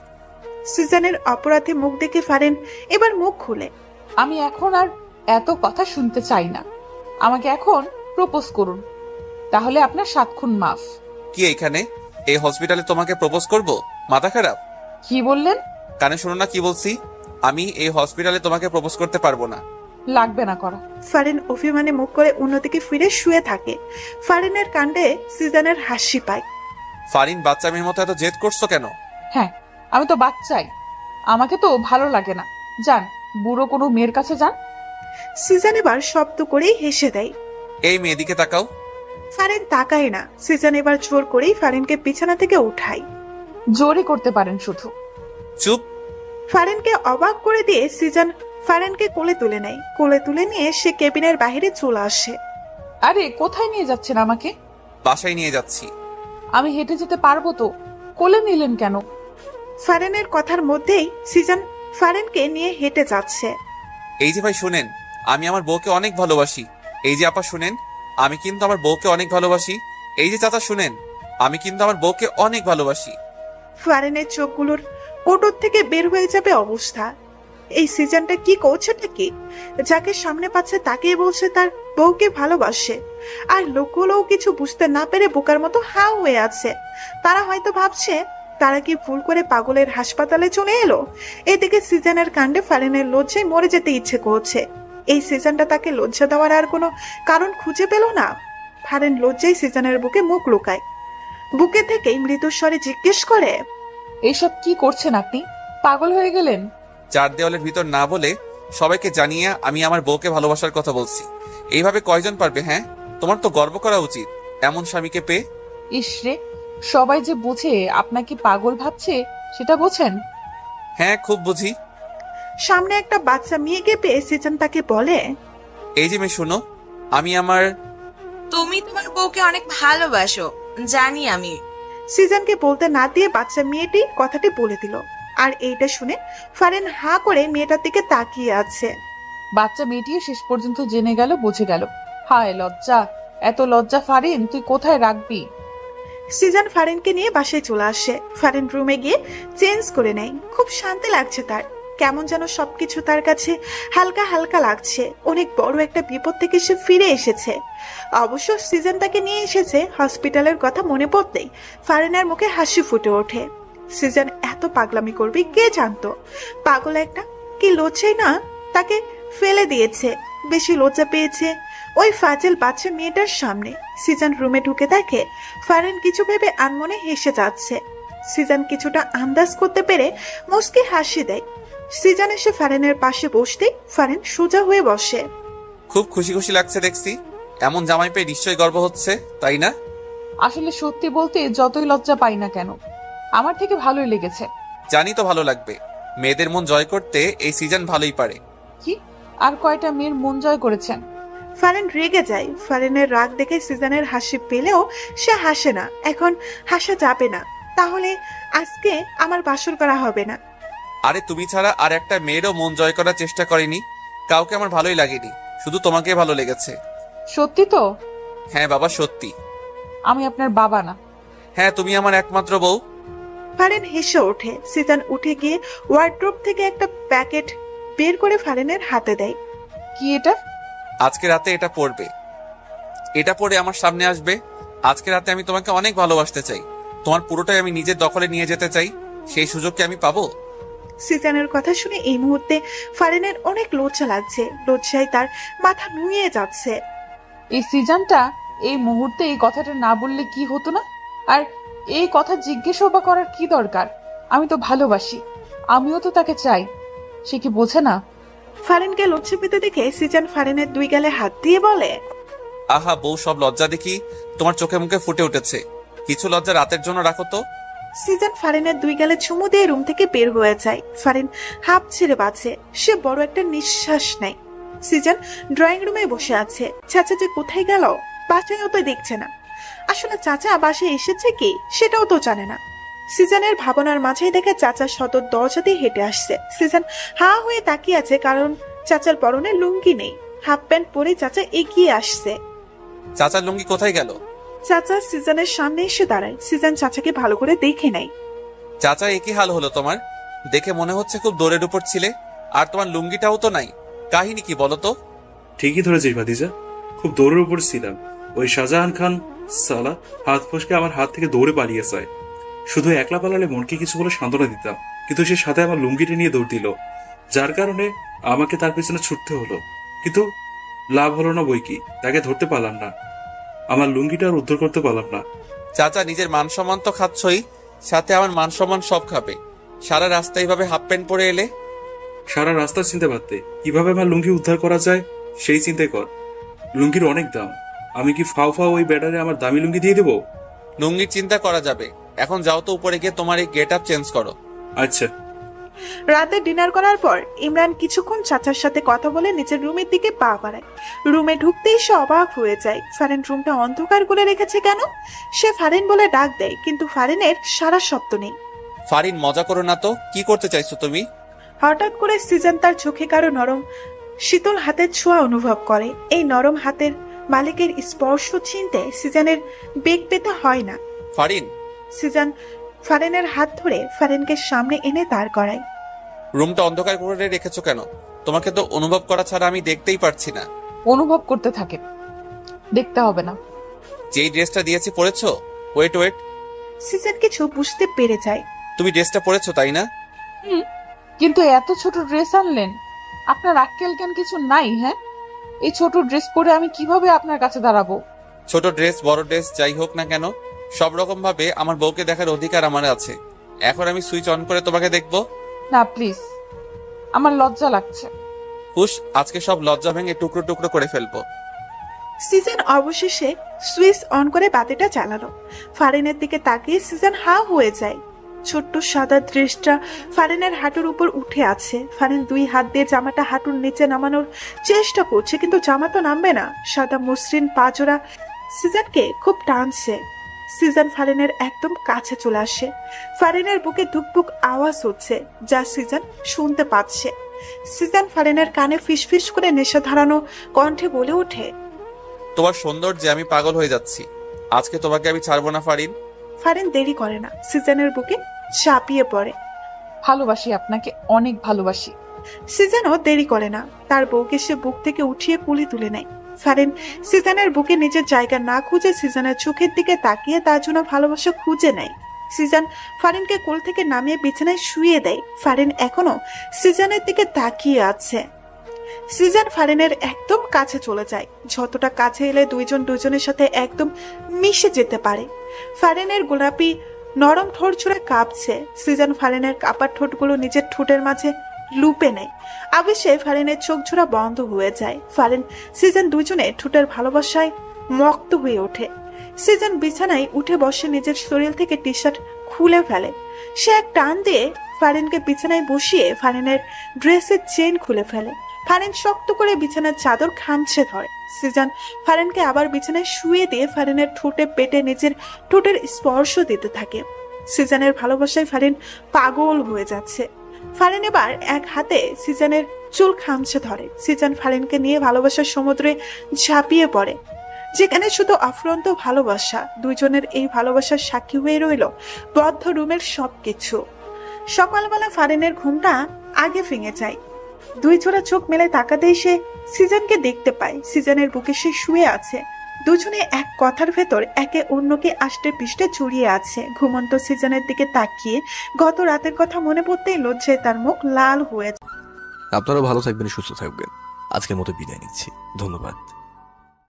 C: সিজনের অপরাধে মুখ দেখে ফারেন এবার মুখ খুলে,
F: আমি এখন আর এত কথা শুনতে চাই না। আমাকে এখন প্রপোজ করুন, তাহলে আপনার 7 খুন মাফ।
B: কি এইখানে এই হসপিটালে তোমাকে প্রপোজ করব? মাথা খারাপ?
F: কি বললেন?
B: কানে শোনো না কি বলছি? আমি এই হসপিটালে তোমাকে প্রপোজ করতে পারবো না।
F: লাগবে না করা।
C: ফারেন অভিমানে মুখ করে অন্যদিকে ফিরে শুয়ে থাকে। ফারেনের কাণ্ডে সিজনের হাসি পায়।
B: ফারিন, বাচ্চা মেয়ের মতো এত জেদ করছো কেন?
F: হ্যাঁ, আমি তো বাচ্চাই, আমাকে তো ভালো লাগে না। যান, বুড়ো কোনো মেয়ের কাছে যান।
C: সিজন এবার শব্দ করেই হেসে দেয়।
B: এই মেয়েদিকে তাকাও।
C: ফারেন তাকায় না। সিজন এবার জোর করেই ফারেনকে বিছানা থেকে উঠায়।
F: জোরে করতে পারেন শুধু।
B: চুপ।
C: ফারেনকে অবাক করে দিয়ে সিজন ফারেনকে কোলে তুলে নেয়। কোলে তুলে নিয়ে সে কেবিনের বাইরে চলে আসে।
F: আরে কোথায় নিয়ে যাচ্ছেন আমাকে?
B: বাসায় নিয়ে যাচ্ছি।
F: আমি হেঁটে যেতে পারবো তো, কোলে নিলেন কেন?
C: ফারেনের কথার মধ্যেই সিজন ফারেনকে নিয়ে হেঁটে যাচ্ছে।
B: এই যে ভাই শুনেন, আমি আমার বউকে অনেক ভালোবাসি। এই যে আপা শুনেন, আমি কিন্তু আমার বউকে অনেক ভালোবাসি। এই যে চাচা শুনেন, আমি কিন্তু আমার বউকে অনেক ভালোবাসি।
C: ফারেনের চোখগুলোর কোটর থেকে বের হয়ে যাবে অবস্থা। এই সিজনটা কি করছেটা কি? যাকে সামনে পাচ্ছে তাকেই বলছে তার বউকে ভালোবাসে, আর লোকগুলোও কিছু বুঝতে না পেরে বোকার মতো হাও হয়ে আছে। তারা হয়তো ভাবছে তারা কি ভুল করে পাগলের হাসপাতালে চলে এলো। এদিকে সিজনের কাণ্ডে ফারেনের লজ্জায় মরে যেতে ইচ্ছে করছে। এই সিজনটা তাকে লজ্জা দেওয়ার আর কোনো কারণ খুঁজে পেল না। ফারেন লজ্জায় সিজনের বুকে মুখ লুকায়। বুকে থেকেই মৃদুস্বরে জিজ্ঞেস করে,
F: এইসব কি করছেন আপনি? পাগল হয়ে গেলেন?
B: 4 দেওয়ালের ভিতর না বলে সবাইকে জানিয়ে আমি আমার বউকে ভালোবাসার কথা বলছি। এইভাবে কয়জন পারবে? হ্যাঁ, তোমার তো গর্ব করা উচিত এমন স্বামীকে পেয়ে।
F: ইসরে, সবাই যে বুঝে আপনাকে পাগল ভাবছে সেটা বোঝেন?
B: হ্যাঁ, খুব বুঝি।
C: সামনে একটা বাচ্চা মেয়েকে পেয়ে সিজন তাকে বলে,
B: এই যে মেয়ে শুনো, আমি আমার
M: তুমি তোমার বউকে অনেক ভালোবাসো, জানি আমি।
C: সিজনকে বলতে না দিয়ে বাচ্চা মেয়েটি কথাটি বলে দিল। আর এইটা শুনে ফারেন হা করে মেয়েটার দিকে তাকিয়ে আছে।
F: বাচ্চা মেয়েটিও শেষ পর্যন্ত জেনে গেল, বুঝে গেল। হায় লজ্জা, এত লজ্জা ফারেন তুই কোথায় রাখবি?
C: সিজন ফারেনকে নিয়ে বাসায় চলে আসে। ফারেন রুমে গিয়ে চেঞ্জ করে নেয়। খুব শান্তি লাগছে তার। কেমন যেন সবকিছু তার কাছে হালকা হালকা লাগছে। অনেক বড় একটা বিপদ থেকে সে ফিরে এসেছে। অবশ্য সিজন তাকে নিয়ে এসেছে হসপিটালের কথা মনে পড়তেই ফারেনের মুখে হাসি ফুটে ওঠে। সিজন এত পাগলামি করবে কে জানতো। পাগল একটা, কি লজ্জাই না তাকে ফেলে দিয়েছে। বেশি লজ্জা পেয়েছে ওই ফাজিল বাচ্চা মেয়েটার সামনে। সিজন রুমে ঢুকে দেখে ফারিন কিছু ভেবে আনমনে হেসে যাচ্ছে। সিজন কিছুটা আন্দাজ করতে পেরে মুস্কি হাসি দেয়। সিজন এসে ফারিনের পাশে বসতে ফারিন সোজা হয়ে বসে।
B: খুব খুশি খুশি লাগছে দেখছি। এমন জামাই পেয়ে নিশ্চয়ই গর্ব হচ্ছে, তাই না?
F: আসলে সত্যি বলতে যতই লজ্জা পাই না কেন, আমার থেকে ভালোই লেগেছে।
B: জানি তো ভালো লাগবে। মেয়েদের মন জয় করতে এই সিজন ভালোই পারে।
F: কি আর কয়টা মেয়ের মন জয় করেছেন?
C: ফারিন রেগে যায়। ফারিনের রাগ দেখে সিজনের হাসি পেলেও সে হাসে না। এখন হাসা যাবে না, তাহলে আজকে আমার বাসর করা হবে না।
B: আরে তুমি ছাড়া আর একটা মেয়েরও মন জয় করার চেষ্টা করেনি। কাউকে আমার ভালোই লাগেনি, শুধু তোমাকে ভালো লেগেছে।
F: সত্যি তো?
B: হ্যাঁ বাবা, সত্যি।
F: আমি আপনার বাবা না?
B: হ্যাঁ, তুমি আমার একমাত্র বউ।
C: ফারিন হেসে ওঠে। সিজন উঠে গিয়ে ওয়ার্ড্রোব থেকে একটা প্যাকেট বের করে ফারিনের হাতে দেয়।
F: কি এটা?
B: আজকে রাতে এটা পড়বে। এটা পড়ে আমার সামনে আসবে। আজকে রাতে আমি তোমাকে অনেক ভালোবাসতে চাই। তোমার পুরোটাই আমি নিজের দখলে নিয়ে যেতে চাই। সেই সুযোগ কি আমি পাবো?
C: সিজনের কথা শুনে এই মুহূর্তে ফারিনের অনেক লজ্জা লাগছে। লজ্জায় তার মাথা নুয়ে যাচ্ছে।
F: এই সিজনটা এই মুহূর্তে এই কথাটা না বললে কি হতো না? আর এই কথা জিজ্ঞেসও বা করার কি দরকার? আমি তো ভালোবাসি, আমিও তো তাকে চাই। সে কি বোঝে না?
C: ফারিনকে লজ্জা পেতে দেখে সিজন ফারিনের দুই গালে হাত দিয়ে বলে,
B: আহা বউ, সব লজ্জা দেখি তোমার চোখে মুখে ফুটে উঠেছে। কিছু লজ্জা রাতের জন্য রাখো তো।
C: সিজন ফারিনের দুই গালে চুমু দিয়ে রুম থেকে বের হয়ে যায়। ফারিন হাঁপ ছেড়ে বাঁচে। সে বড় একটা নিঃশ্বাস নেয়। সিজন ড্রয়িং রুমে বসে আছে। চাচা যে কোথায় গেল বাসায়ও তো দেখছে না। আসলে চাচা বাসায় এসেছে কি সেটাও তো জানে না। সিজনের ভাবনার মাঝেই দেখে চাচা সদর দরজা দিয়ে হেঁটে আসছে। সিজন হা হয়ে তাকিয়ে আছে, কারণ চাচার পরনে লুঙ্গি নেই। হাফ প্যান্ট পরে চাচা এগিয়ে আসছে।
B: চাচার লুঙ্গি কোথায় গেল?
C: চাচা সিজনের সামনে এসে দাঁড়ায়। সিজন চাচাকে ভালো করে দেখে নেয়।
B: চাচা, একই হাল হলো তোমার। দেখে মনে হচ্ছে খুব দৌড়ের উপর ছিলে। আর তোমার লুঙ্গিটাও তো নাই। কাহিনী কি বলো তো?
E: ঠিকই ধরেছিস ভাতিজা, খুব দৌড়ের উপর ছিলাম। ওই শাহজাহান খান সালা হাত ফসকে আমার হাত থেকে দৌড়ে পালিয়ে যায়। শুধু একলা পালালে মনকে কিছু বলে সান্ত্বনা দিতাম, কিন্তু সে সাথে আমার লুঙ্গিটা নিয়ে দৌড় দিল, যার কারণে আমাকে তার পেছনে ছুটতে হলো। কিন্তু লাভ হলো না বই কি, তাকে ধরতে পারলাম না। আমার লুঙ্গিটা আর উদ্ধার করতে পারলাম না।
B: চাচা, নিজের মান সম্মান তো খাচ্ছই, সাথে আমার মান সম্মান সব খাবে। সারা রাস্তা এইভাবে হাফ প্যান্ট পরে এলে।
E: সারা রাস্তার চিন্তা পারতে কিভাবে আমার লুঙ্গি উদ্ধার করা যায় সেই চিন্তাই কর। লুঙ্গির অনেক দাম। আমি কি ফাও ফাও ওই ব্যাটারে আমার দামি লুঙ্গি দিয়ে দেবো?
B: লুঙ্গির চিন্তা করা যাবে। এখন যাও তো উপরে গিয়ে তোমার এই গেট আপ চেঞ্জ করো।
E: আচ্ছা।
C: রাতে ডিনার করার পর ইমরান কিছুক্ষণ চাচার সাথে কথা বলে নিজের রুমের দিকে পা বাড়ায়। রুমে ঢুকতেই সে অবাক হয়ে যায়। ফারিন রুমটা অন্ধকার করে রেখেছে কেন? সে ফারিন বলে ডাক দেয়, কিন্তু ফারিনের সারা শব্দ নেই।
B: ফারিন, মজা করো না তো। কি করতে চাইছো তুমি?
C: হঠাৎ করে সিজন তার চোখে কারো নরম শীতল হাতের ছোঁয়া অনুভব করে। এই নরম হাতের মালিকের স্পর্শ চিনতে সিজনের বেগ পেতে হয় না।
B: ফারিন।
C: সিজন ফারিনের হাত ধরে ফারিনকে সামনে এনে দাঁড় করায়।
B: রুমটা অন্ধকার করে রেখেছো কেন? তোমাকে তো অনুভব করা ছাড়া আমি দেখতেই পারছি না।
F: অনুভব করতে থাকে, দেখতে হবে না।
B: যেই ড্রেসটা দিয়েছি পরেছো? Wait wait.
C: সিজন কিছু বুঝতে পেরে যায়।
B: তুমি ড্রেসটা পরেছো তাই না?
F: কিন্তু এত ছোট ড্রেস আনলেন, আপনার আক্কেল জ্ঞান কিছু নাই? হ্যাঁ, এই ছোট ড্রেস পরে আমি কিভাবে আপনার কাছে দাঁড়াবো?
B: ছোট ড্রেস বড় ড্রেস যাই হোক না কেন, সব রকম ভাবে আমার বউকে দেখার অধিকার আমার আছে। এখন আমি সুইচ অন করে তোমাকে দেখবো?
F: না প্লিজ, আমার লজ্জা লাগছে।
B: হুশ, আজকে সব লজ্জা ভেঙে টুকরো টুকরো করে ফেলবো।
C: সিজন অবশেষে সুইচ অন করে বাতিটা চালালো। ফারিনের দিকে তাকিয়ে সিজন হা হয়ে যায়। ছোট্ট সাদা ড্রেসটা ফারিনের হাঁটুর উপর উঠে আছে। ফারিন দুই হাত দিয়ে জামাটা হাঁটুর নিচে নামানোর চেষ্টা করছে, কিন্তু জামা তো নামবে না। সাদা মসৃণ পাজোড়া সিজনকে খুব টানছে। সিজন ফারিনের একদম কাছে চলে আসে। ফারিনের বুকে ধুকপুক আওয়াজ হচ্ছে, যা সিজন শুনতে পাচ্ছে। সিজন ফারিনের কানে ফিসফিস করে নেশা ধারানো কণ্ঠে বলে ওঠে,
B: তোমার সৌন্দর্যে আমি পাগল হয়ে যাচ্ছি। আজকে তোমাকে আমি ছাড়বো না ফারিন।
C: ফারিন দেরি করে না, সিজনের বুকে চাপিয়ে পড়ে।
F: ভালোবাসি আপনাকে, অনেক ভালোবাসি।
C: সিজনও দেরি করে না, তার বউকে সে বুক থেকে উঠিয়ে কুলি তুলে নেয়। ফারিন সিজনের বুকে নিজের জায়গা না খুঁজে সিজনের চোখের দিকে তাকিয়ে তার জন্য ভালোবাসা খুঁজে নেয়। সিজান ফারিনকে কোল থেকে নামিয়ে বিছানায় শুইয়ে দেয়। ফারিন এখনো সিজানের দিকে তাকিয়ে আছে। সিজান ফারিনের একদম কাছে চলে যায়, যতটা কাছে এলে দুইজন দুজনের সাথে একদম মিশে যেতে পারে। ফারিনের গোলাপি নরম ঠোঁট ছুঁড়ে কাঁপছে। সিজান ফারিনের কাঁপা ঠোঁটগুলো নিজের ঠোঁটের মাঝে লুপে নেয়। আবেশে ফারিনের চোখ ঝোড়া বন্ধ হয়ে যায়। ফারিন সিজান দুজনে ঠোঁটের ভালোবাসায় মক্ত হয়ে ওঠে। সিজান বিছানায় উঠে বসে নিজের শরীর থেকে টি শার্ট খুলে ফেলে। সে এক টান দিয়ে ফারিনকে বিছানায় বসিয়ে ফারিনের ড্রেসের চেন খুলে ফেলে। ফারিন শক্ত করে বিছানার চাদর খামছে ধরে। সিজান ফারিনকে আবার বিছানায় শুয়ে দিয়ে ফারিনের ঠোঁটে পেটে নিজের ঠোঁটের স্পর্শ দিতে থাকে। সিজানের ভালোবাসায় ফারিন পাগল হয়ে যাচ্ছে। ফারিন এবার এক হাতে সিজানের চুল খামছে ধরে। সিজান ফারিনকে নিয়ে ভালোবাসার সমুদ্রে ঝাঁপিয়ে পড়ে, যেখানে শুধু অফুরন্ত ভালোবাসা। দুইজনের এই ভালোবাসার সাক্ষী হয়ে রইল বদ্ধ রুমের সবকিছু। সকালবেলা ফারিনের ঘুমটা আগে ভেঙে যায়। দুই জোড়া চোখ মেলে তাকাতেই সে সিজানকে দেখতে পায়। সিজানের বুকে সে শুয়ে আছে। দুজনে এক কথার ভেতর একে অন্যকে আষ্টে পৃষ্ঠে জড়িয়ে আছে। ঘুমন্ত সিজানের দিকে তাকিয়ে গত রাতের কথা মনে পড়তেই লজ্জায় তার মুখ লাল হয়ে।
N: আপনারা ভালো থাকবেন, সুস্থ থাকবেন। আজকের মতো বিদায় নিচ্ছি। ধন্যবাদ।